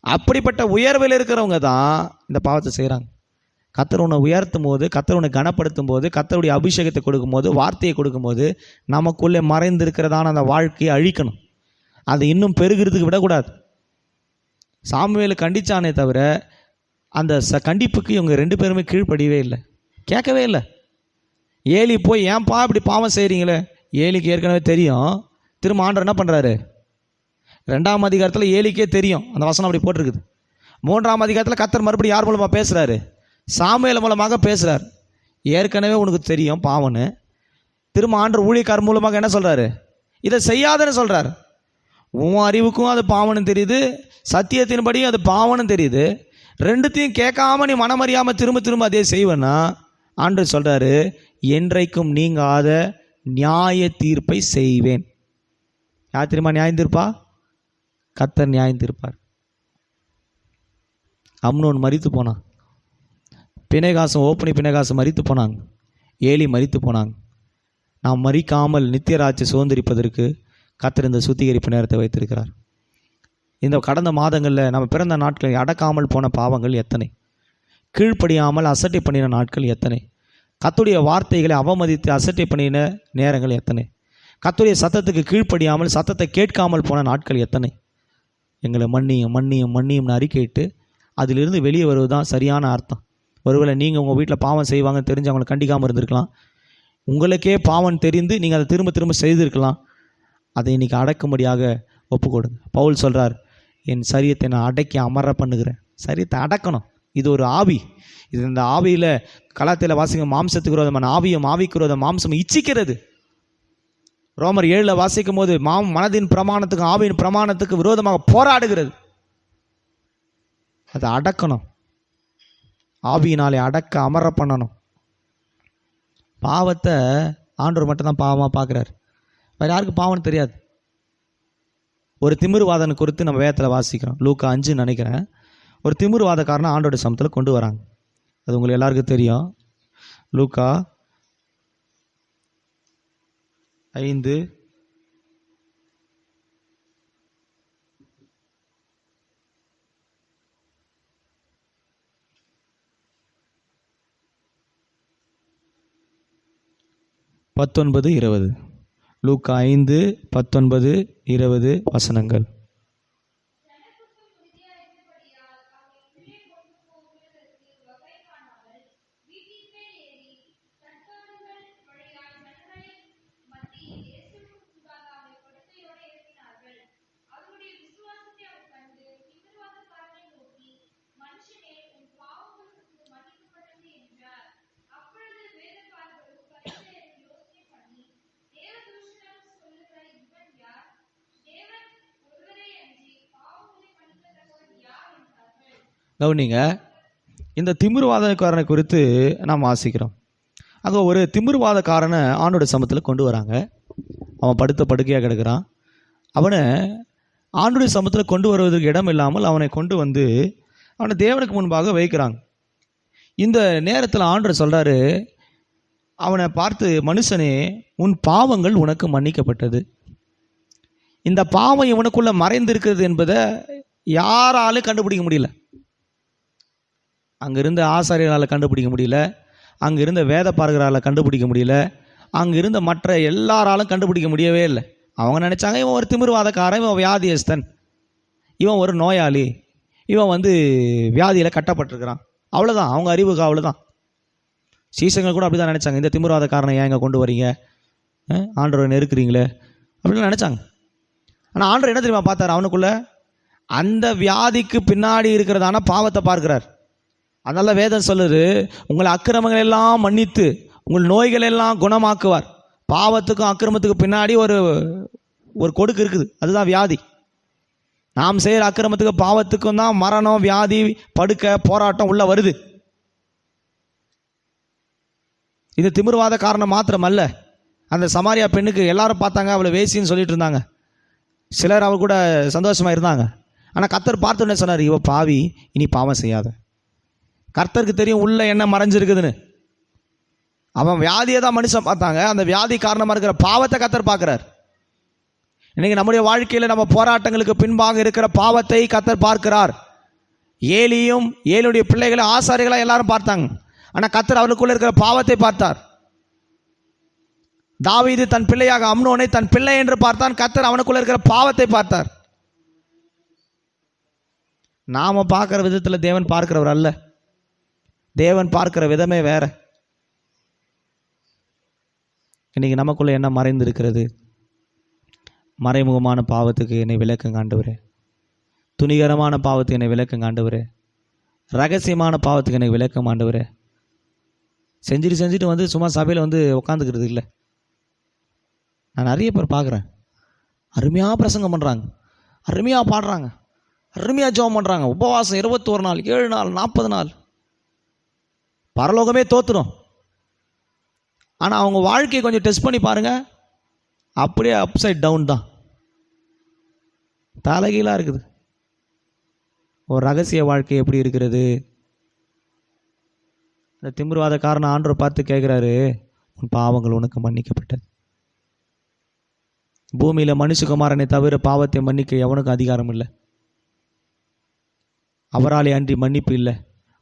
அப்படிப்பட்ட உயர்வில் இருக்கிறவங்க தான் இந்த பாவத்தை செய்கிறாங்க. கர்த்தர் உன்னை உயர்த்தும் போது, கர்த்தர் உன்னை கனப்படுத்தும் போது, கர்த்தருடைய அபிஷேகத்தை கொடுக்கும்போது, வார்த்தையை கொடுக்கும்போது நமக்குள்ளே மறைந்திருக்கிறதான அந்த வாழ்க்கையை அழிக்கணும். அதை இன்னும் பெருகிறதுக்கு விடக்கூடாது. சாமுவேலை கண்டிச்சானே தவிர அந்த கண்டிப்புக்கு இவங்க 2 பேருமே கீழ்ப்படியவே இல்லை, கேட்கவே இல்லை. ஏலி போய் ஏன்பா இப்படி பாவம் செய்கிறீங்களே? ஏலிக்கு ஏற்கனவே தெரியும். திரும்ப ஆண்டவர் என்ன பண்ணுறாரு? 2ஆம் அதிகாரத்தில் ஏலிக்கே தெரியும், அந்த வசனம் அப்படி போட்டிருக்குது. 3ஆம் அதிகாரத்தில் கர்த்தர் மறுபடியும் யார் மூலமாக பேசுகிறாரு? சாமுவேல் மூலமாக பேசுகிறார். ஏற்கனவே உனக்கு தெரியும் பாவன்னு. திரும்ப ஆண்டவர் ஊழியக்காரர் மூலமாக என்ன சொல்கிறாரு? இதை செய்யாதன்னு சொல்கிறார். உன் அறிவுக்கும் அது பாவனும் தெரியுது, சத்தியத்தின்படியும் அது பாவனும் தெரியுது. 2த்தையும் கேட்காம நீ மனமறியாமல் திரும்ப திரும்ப அதே செய்வேன்னா ஆண்டவர் சொல்கிறாரு, என்றைக்கும் நீங்காத நியாய தீர்ப்பை செய்வேன். யார் தெரியுமா நியாயம் தீர்ப்பா? கர்த்தர் நியாயம் தீர்ப்பார். அம்னோன் மரித்து போனான், பினகாசும் ஓப்பனி பினகாசும் மரித்து போனாங்க, ஏலி மரித்து போனாங்க. நாம் மரிக்காமல் நித்தியராட்சி சுதந்திரிப்பதற்கு கர்த்தர் இந்த சுத்திகரிப்பு நேரத்தை வைத்திருக்கிறார். இந்த கடந்த மாதங்களில் நம்ம பிறந்த நாட்களில் அடக்காமல் போன பாவங்கள் எத்தனை, கீழ்ப்படியாமல் அசட்டை பண்ணின நாட்கள் எத்தனை, கர்த்தருடைய வார்த்தைகளை அவமதித்து அசட்டை பண்ணின நேரங்கள் எத்தனை, கர்த்தருடைய சத்தத்துக்கு கீழ்ப்படியாமல் சத்தத்தை கேட்காமல் போன நாட்கள் எத்தனை. எங்களை மன்னியும் மன்னியும் மன்னியும்னு அறிக்கையிட்டு அதிலிருந்து வெளியே வருவது தான் சரியான அர்த்தம். ஒருவேளை நீங்கள் உங்கள் வீட்டில் பாவம் செய்வாங்கன்னு தெரிஞ்சு அவங்களை கண்டிக்காமல் இருந்திருக்கலாம். உங்களுக்கே பாவம் தெரிந்து நீங்கள் அதை திரும்ப திரும்ப செய்திருக்கலாம். அதை இன்றைக்கி அடக்கும்படியாக ஒப்புக்கொடுங்க. பவுல் சொல்கிறார், என் சரீரத்தை நான் அடக்கி அமர பண்ணுகிறேன். சரீரத்தை அடக்கணும். இது ஒரு ஆவி. இது இந்த ஆவியில் கலாத்தியில் வாசிக்க மாம்சத்துக்கு விரோதமான ஆவியும் ஆவிக்கு விரோத மாம்சம் இச்சிக்கிறது. ரோமர் 7 வாசிக்கும் போது மனதின் பிரமாணத்துக்கு ஆவியின் பிரமாணத்துக்கு விரோதமாக போராடுகிறது. அதை அடக்கணும். ஆவியினாலே அடக்க அமர பண்ணணும். பாவத்தை ஆண்டவர் மட்டும்தான் பாவமாக பார்க்குறாரு, வேறு யாருக்கு பாவம்னு தெரியாது. ஒரு திமிர்வாதனை குறித்து நம்ம வேதத்தில் வாசிக்கிறோம். லூக்கா 5 நினைக்கிறேன். ஒரு திமிர்வாதக்காரனை ஆண்டோட சமத்தில் கொண்டு வராங்க. அது உங்களுக்கு எல்லாருக்கும் தெரியும். லூக்கா 5 19, 20. லூக்கா 5, 19, 20 வசனங்கள். கவனிங்க, இந்த திமிர்வாதக்காரனை குறித்து நாம் வாசிக்கிறோம். அங்கே ஒரு திமிர்வாதக்காரனை ஆண்டோட சமத்தில் கொண்டு வராங்க. அவன் படுத்த படுக்கையாக கிடக்கிறான். அவனை ஆண்டுடைய சமத்தில் கொண்டு வருவதற்கு இடம் இல்லாமல் அவனை கொண்டு வந்து அவனை தேவனுக்கு முன்பாக வைக்கிறாங்க. இந்த நேரத்தில் ஆண்டவர் சொல்கிறாரு, அவனை பார்த்து, மனுஷனே, உன் பாவங்கள் உனக்கு மன்னிக்கப்பட்டது. இந்த பாவம் இவனுக்குள்ளே மறைந்திருக்கிறது என்பதை யாராலும் கண்டுபிடிக்க முடியல. அங்கே இருந்த ஆசாரியர்களால் கண்டுபிடிக்க முடியல, அங்கே இருந்த வேத பார்கரால் கண்டுபிடிக்க முடியல, அங்கே இருந்த மற்ற எல்லாராலும் கண்டுபிடிக்க முடியவே இல்லை. அவங்க நினச்சாங்க, இவன் ஒரு திமிர்வாதக்காரன், இவன் வியாதியஸ்தன், இவன் ஒரு நோயாளி, இவன் வியாதியில் கட்டப்பட்டிருக்கிறான். அவ்வளோதான், அவங்க அறிவுக்கு அவ்வளோதான். சீசங்கள் கூட அப்படி தான் நினச்சாங்க. இந்த திமிர்வாதக்காரனை ஏன் இங்கே கொண்டு வரீங்க, ஆண்டவரை நெருக்குறீங்களே அப்படின்னு நினச்சாங்க. ஆனால் ஆண்டவர் என்ன தெரியுமா பார்த்தார்? அவனுக்குள்ள அந்த வியாதிக்கு பின்னாடி இருக்கிறதான பாவத்தை பார்க்கிறார். அதனால வேதம் சொல்லுது, உங்களை அக்கிரமங்கள் எல்லாம் மன்னித்து உங்கள் நோய்கள் எல்லாம் குணமாக்குவார். பாவத்துக்கும் அக்கிரமத்துக்கு பின்னாடி ஒரு கொடுக்கு இருக்குது, அதுதான் வியாதி. நாம் செய்கிற அக்கிரமத்துக்கு பாவத்துக்கும் தான் மரணம், வியாதி, படுக்கை, போராட்டம் உள்ள வருது. இது திமிர்வாத காரணம் மாத்திரமல்ல, அந்த சமாரியா பெண்ணுக்கு எல்லாரும் பார்த்தாங்க, அவளை வேசின்னு சொல்லிட்டு இருந்தாங்க. சிலர் அவள் கூட சந்தோஷமாக இருந்தாங்க. ஆனால் கர்த்தர் பார்த்தோன்னே சொன்னார், இவ பாவி, இனி பாவம் செய்யாத. கர்த்தருக்கு தெரியும் உள்ள என்ன மறைஞ்சிருக்குதுன்னு. அவன் வியாதியை தான் மனுஷன் பார்த்தாங்க, அந்த வியாதி காரணமாக இருக்கிற பாவத்தை கர்த்தர் பார்க்குறார். இன்னைக்கு நம்முடைய வாழ்க்கையில் நம்ம போராட்டங்களுக்கு பின்பாக இருக்கிற பாவத்தை கர்த்தர் பார்க்கிறார். ஏலியுடைய பிள்ளைகளை ஆசாரிகளாக எல்லாரும் பார்த்தாங்க, ஆனால் கர்த்தர் அவர்களுக்குள்ள இருக்கிற பாவத்தை பார்த்தார். தாவீது தன் பிள்ளையாக அம்னோனை தன் பிள்ளை என்று பார்த்தான், கர்த்தர் அவனுக்குள்ள இருக்கிற பாவத்தை பார்த்தார். நாம பார்க்கிற விதத்தில் தேவன் பார்க்கிறவர் அல்ல. தேவன் பார்க்கிற விதமே வேற. இன்னைக்கு நமக்குள்ள என்ன மறைந்திருக்கிறது? மறைமுகமான பாவத்துக்கு என்னை விலக்குங்க ஆண்டவரே, துணிகரமான பாவத்துக்கு என்னை விலக்குங்க ஆண்டவரே, ரகசியமான பாவத்துக்கு என்னை விலக்கம் ஆண்டவரே. செஞ்சுட்டு வந்து சும்மா சபையில் வந்து உட்காந்துக்கிறது இல்லை. நான் நிறைய பேர் பார்க்குறேன், அருமையாக பிரசங்கம் பண்ணுறாங்க, அருமையாக பாடுறாங்க, அருமையாக ஜெபம் பண்ணுறாங்க, உபவாசம் 21 நாள் 7 நாள் 40 நாள், பரலோகமே தோத்துரும். ஆனால் அவங்க வாழ்க்கையை கொஞ்சம் டெஸ்ட் பண்ணி பாருங்கள், அப்படியே அப்சைட் டவுன் தான், தலைகீழாக இருக்குது. ஒரு ரகசிய வாழ்க்கை எப்படி இருக்கிறது? இந்த திமிர்வாதக்காரன் ஆண்டவர் பார்த்து கேட்குறாரு, உன் பாவங்கள் உனக்கு மன்னிக்கப்பட்டது. பூமியில் மனுஷகுமாரனை தவிர பாவத்தை மன்னிக்க எவனுக்கும் அதிகாரம் இல்லை. அவராலே அன்றி மன்னிப்பு இல்லை,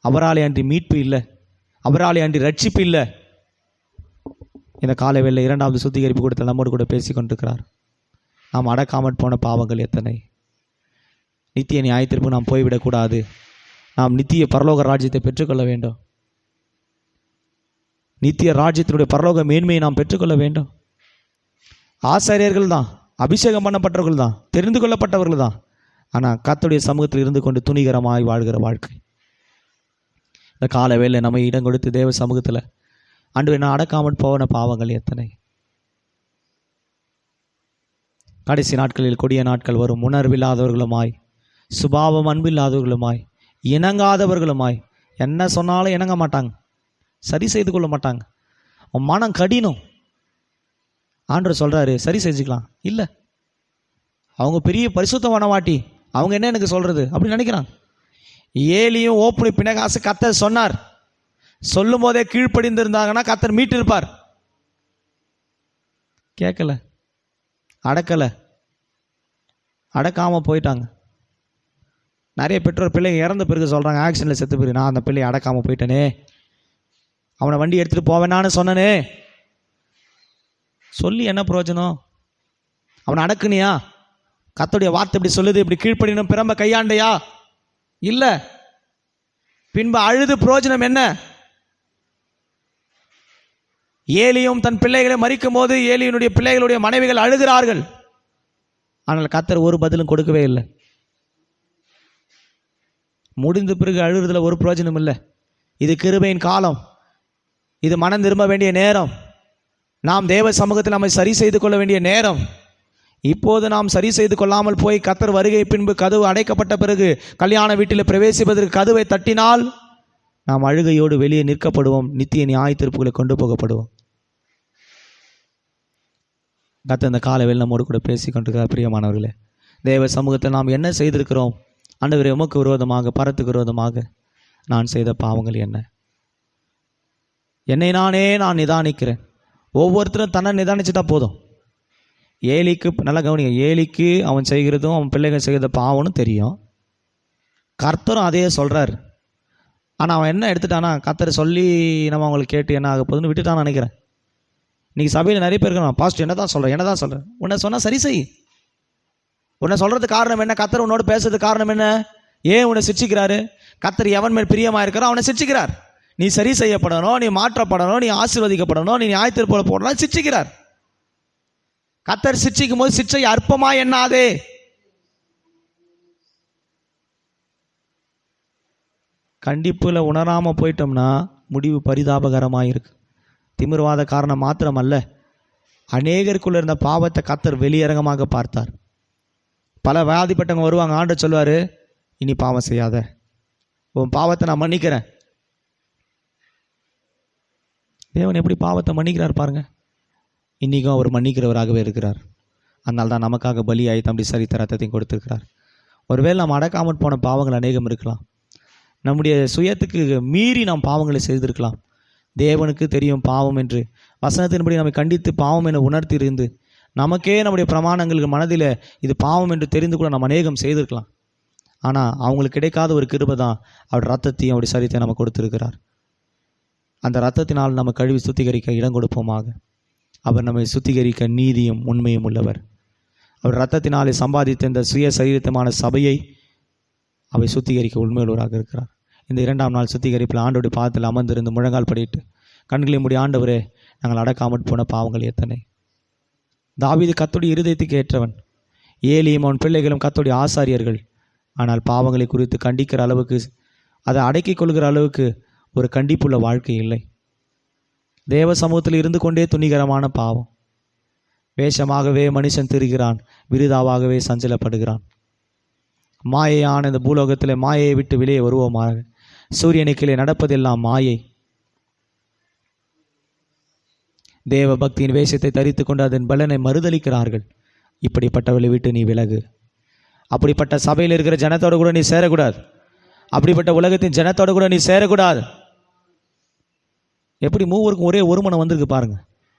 அவராலே அன்றி மீட்பு இல்லை, அவராலே அன்றி ரட்சிப்பு இல்லை. இந்த காலவேளை 2வது சுத்திகரிப்பு கொடுத்த நம்மோடு கூட பேசி கொண்டிருக்கிறார். நாம் அடக்காமற் போன பாவங்கள் எத்தனை! நித்திய நியாயத்திற்கு நாம் போய்விடக்கூடாது. நாம் நித்திய பரலோக ராஜ்யத்தை பெற்றுக்கொள்ள வேண்டும். நித்திய ராஜ்யத்தினுடைய பரலோக மேன்மையை நாம் பெற்றுக்கொள்ள வேண்டும். ஆசாரியர்கள் தான், அபிஷேகம் பண்ணப்பட்டவர்கள் தான், தெரிந்து கொள்ளப்பட்டவர்கள் தான். ஆனால் கர்த்தருடைய சமூகத்தில் இருந்து கொண்டு துணிகரமாய் வாழ்கிற வாழ்க்கை. இந்த கால வேளை நம்ம இடம் கொடுத்து தேவ சமூகத்தில் ஆண்டவரே, நான் அடக்காமல் போன பாவங்கள் எத்தனை! கடைசி நாட்களில் கொடிய நாட்கள் வரும். உணர்வில்லாதவர்களுமாய், சுபாவம் அன்பில்லாதவர்களுமாய், இணங்காதவர்களுமாய், என்ன சொன்னாலும் இணங்க மாட்டாங்க, சரி செய்து கொள்ள மாட்டாங்க. மனம் கடினம். ஆண்டவர் சொல்கிறாரு, சரி செஞ்சுக்கலாம். இல்லை, அவங்க பெரிய பரிசுத்தமானவாட்டி, அவங்க என்ன எனக்கு சொல்கிறது அப்படி நினைக்கிறாங்க. ஏலியும் ஓப்புனி பினகாசு கர்த்தர் சொன்னார், சொல்லும் போதே கீழ்ப்படிந்திருந்தாங்கன்னா கர்த்தர் மீட்டிருப்பார். கேட்கல, அடக்கலை, அடக்காமல் போயிட்டாங்க. நிறைய பெற்றோர் பிள்ளைங்க இறந்த பிறகு சொல்கிறாங்க, ஆக்சிடென்ட்டில் செத்து பிறகு, நான் அந்த பிள்ளையை அடக்காமல் போயிட்டேனே, அவனை வண்டி எடுத்துகிட்டு போவேனான்னு சொன்னனே. சொல்லி என்ன பிரயோஜனம்? அவனை அடக்குனியா? கர்த்தருடைய வார்த்தை இப்படி சொல்லுது, இப்படி கீழ்ப்படினும் பிரம்ப கையாண்டையா? இல்லை. பின்பு அழுது பிரயோஜனம் என்ன? ஏலியும் தன் பிள்ளைகளை மறிக்கும் போது ஏலியினுடைய பிள்ளைகளுடைய மனைவிகள் அழுகிறார்கள். ஆனால் கர்த்தர் ஒரு பதிலும் கொடுக்கவே இல்லை. முடிந்த பிறகு அழுகிறதுல ஒரு பிரயோஜனம் இல்லை. இது கிருபையின் காலம், இது மனம் திரும்ப வேண்டிய நேரம். நாம் தேவ சமூகத்தில் நம்மை சரி செய்து கொள்ள வேண்டிய நேரம். இப்போது நாம் சரி செய்து கொள்ளாமல் போய் கர்த்தர் வருகை பின்பு கதவு அடைக்கப்பட்ட பிறகு கல்யாண வீட்டில் பிரவேசிப்பதற்கு கதவை தட்டினால் நாம் அழுகையோடு வெளியே நிற்கப்படுவோம், நித்திய நியாய தீர்ப்புகளை கொண்டு போகப்படுவோம். கர்த்தர் இந்த காலவேளை நம்மோடு கூட பேசி கொண்டிருக்கிறார். பிரியமானவர்களே, தேவ சமூகத்தில் நாம் என்ன செய்திருக்கிறோம்? ஆண்டவரே, உமக்கு விரோதமாக, பரத்துக்கு விரோதமாக நான் செய்த பாவங்கள் என்ன? என்னை நான் நிதானிக்கிறேன். ஒவ்வொருத்தரும் தன்னை நிதானிச்சுட்டா போதும். ஏலிக்கு நல்லா கவனிங்க, ஏலிக்கு அவன் செய்கிறதும் அவன் பிள்ளைகள் செய்கிற பாவம்னு தெரியும். கர்த்தரும் அதையே சொல்கிறார். ஆனால் அவன் என்ன எடுத்துட்டானா, கர்த்தர் சொல்லி நம்ம அவங்களுக்கு கேட்டு என்ன ஆக போகுதுன்னு விட்டுட்டான்னு நினைக்கிறேன். இன்றைக்கி சபையில் நிறைய பேருக்கு நான் பாஸ்ட் என்ன தான் சொல்கிறேன், உன்னை சொன்னால் சரி செய். உன்னை சொல்கிறதுக்கு காரணம் என்ன? கர்த்தர் உன்னோட பேசுறதுக்கு காரணம் என்ன? ஏன் உன்னை சிரிச்சுக்கிறாரு? கர்த்தர் எவன் மேல் பிரியமாக இருக்கிறோ அவனை சிரிச்சுக்கிறார். நீ சரி செய்யப்படணும், நீ மாற்றப்படணும், நீ ஆசீர்வதிக்கப்படணும், நீ நியாயத்தீர்ப்புல போடணும், சிரிச்சுக்கிறார். கர்த்தர் சிரிச்சிக்கும் போது சிற்றை அற்பமா எண்ணாதே. கண்டிப்புல உணராம போயிட்டோம்னா முடிவு பரிதாபகரமாக இருக்கு. திமிர்வாத காரணம் மாத்திரமல்ல, அநேகருக்குள்ள இருந்த பாவத்தை கர்த்தர் வெளியரங்கமாக பார்த்தார். பல வியாதிப்பட்டவங்க வருவாங்க, ஆண்டவர் சொல்வாரு, இனி பாவம் செய்யாத, உன் பாவத்தை நான் மன்னிக்கிறேன். தேவன் எப்படி பாவத்தை மன்னிக்கிறார் பாருங்க. இன்றைக்கும் அவர் மன்னிக்கிறவராகவே இருக்கிறார். அதனால தான் நமக்காக பலியாகி தம்பி சரித்த ரத்தத்தையும் கொடுத்துருக்கிறார். ஒருவேளை நாம் அடக்காமல் போன பாவங்கள் அநேகம் இருக்கலாம். நம்முடைய சுயத்துக்கு மீறி நாம் பாவங்களை செய்திருக்கலாம். தேவனுக்கு தெரியும் பாவம் என்று. வசனத்தின்படி நம்மை கண்டித்து பாவம் என உணர்த்தி இருந்து நமக்கே நம்முடைய பிரமாணங்களுக்கு மனதில் இது பாவம் என்று தெரிந்து கூட நம்ம அநேகம் செய்திருக்கலாம். ஆனால் அவங்களுக்கு கிடைக்காத ஒரு கிருபை தான் அவர் ரத்தத்தையும் அவருடைய சரீரத்தை நம்ம கொடுத்துருக்கிறார். அந்த ரத்தத்தினால் நம்ம கழுவி சுத்திகரிக்க இடம் கொடுப்போமாக. அவர் நம்மை சுத்திகரிக்க நீதியும் உண்மையும் உள்ளவர். அவர் ரத்தத்தினாலே சம்பாதித்த இந்த சுய சரீரத்தமான சபையை அவை சுத்திகரிக்க உண்மையுள்ளவராக இருக்கிறார். இந்த 2ஆம் நாள் சுத்திகரிப்பில் ஆண்டோடைய பாதத்தில் அமர்ந்திருந்து முழங்கால் படிட்டு கண்களை மூடி, ஆண்டவரே, நாங்கள் அடக்காமற் போன பாவங்கள் எத்தனை. தாவீது கர்த்தருடைய இருதயத்துக்கு ஏற்றவன். ஏலியும் அவன் பிள்ளைகளும் கர்த்தருடைய ஆசாரியர்கள். ஆனால் பாவங்களை குறித்து கண்டிக்கிற அளவுக்கு, அதை அடக்கிக் கொள்கிற அளவுக்கு ஒரு கண்டிப்புள்ள வாழ்க்கை இல்லை. தேவ சமூகத்தில் இருந்து கொண்டே துணிகரமான பாவம். வேஷமாகவே மனுஷன் திரிகிறான், விருதாவாகவே சஞ்சலப்படுகிறான். மாயையான இந்த பூலோகத்தில் மாயையை விட்டு வெளியே வருவோமாக. சூரியனுக்கிலே நடப்பதெல்லாம் மாயை. தேவ பக்தியின் வேஷத்தை தரித்து கொண்டு அதன் பலனை மறுதளிக்கிறார்கள். இப்படிப்பட்டவர்களை விட்டு நீ விலகு. அப்படிப்பட்ட சபையில் இருக்கிற ஜனத்தோடு கூட நீ சேரக்கூடாது. அப்படிப்பட்ட உலகத்தின் ஜனத்தோடு கூட நீ சேரக்கூடாது. எப்படி மூவருக்கும் ஒரே ஒரு மனம் வந்திருக்கு பாருங்க.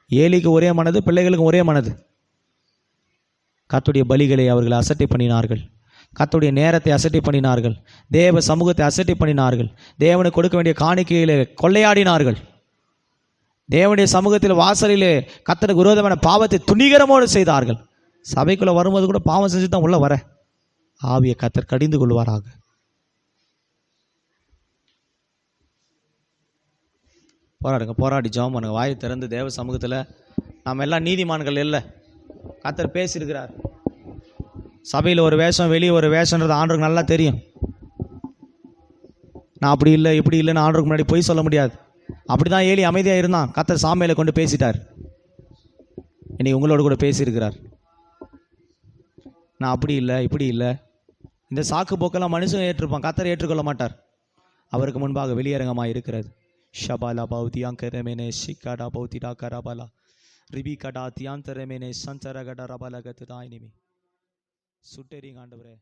ஏலிக்கு ஒரே மனது, பிள்ளைகளுக்கும் ஒரே மனது. கர்த்தருடைய பலிகளை அவர்கள் அசட்டை பண்ணினார்கள். கர்த்தருடைய நேரத்தை அசட்டை பண்ணினார்கள். தேவ சமூகத்தை அசட்டை பண்ணினார்கள். தேவனுக்கு கொடுக்க வேண்டிய காணிக்கையிலே கொள்ளையாடினார்கள். தேவனுடைய சமூகத்தில் வாசலிலே கர்த்தருக்கு விரோதமான பாவத்தை துணிகரமோடு செய்தார்கள். சபைக்குள்ளே வரும்போது கூட பாவம் செஞ்சு தான் உள்ள வர. ஆவியை கர்த்தர் கடிந்து கொள்வாராக. போராடுங்க, போராடி ஜெபம் பண்ணுங்க. வாயை திறந்து தேவ சமூகத்தில் நாம் எல்லாம் நீதிமான்கள் இல்லை. கர்த்தர் பேசியிருக்கிறார். சபையில் ஒரு வேஷம், வெளியே ஒரு வேஷன்றது ஆண்டவருக்கு நல்லா தெரியும். நான் அப்படி இல்லை இப்படி இல்லைன்னு ஆண்டவருக்கு முன்னாடி போய் சொல்ல முடியாது. அப்படி தான் ஏலி அமைதியாக இருந்தான். கர்த்தர் சாமுவேலை கொண்டு பேசிட்டார். இன்னைக்கு உங்களோட கூட பேசியிருக்கிறார். நான் அப்படி இல்லை இப்படி இல்லை, இந்த சாக்கு போக்கெல்லாம் மனுஷன் ஏற்றிருப்பான், கர்த்தர் ஏற்றுக்கொள்ள மாட்டார். அவருக்கு முன்பாக வெளியரங்கமாக இருக்கிறது. ஷபாலா பௌதியா கரமேனே ஷிகாடா பௌதிடா கரபாலா ரிபி கடா தியாந்தரமேனே சந்தரகட ரபலகத்து தாய்னிமி சுட்டெரிங்க ஆண்டவரே.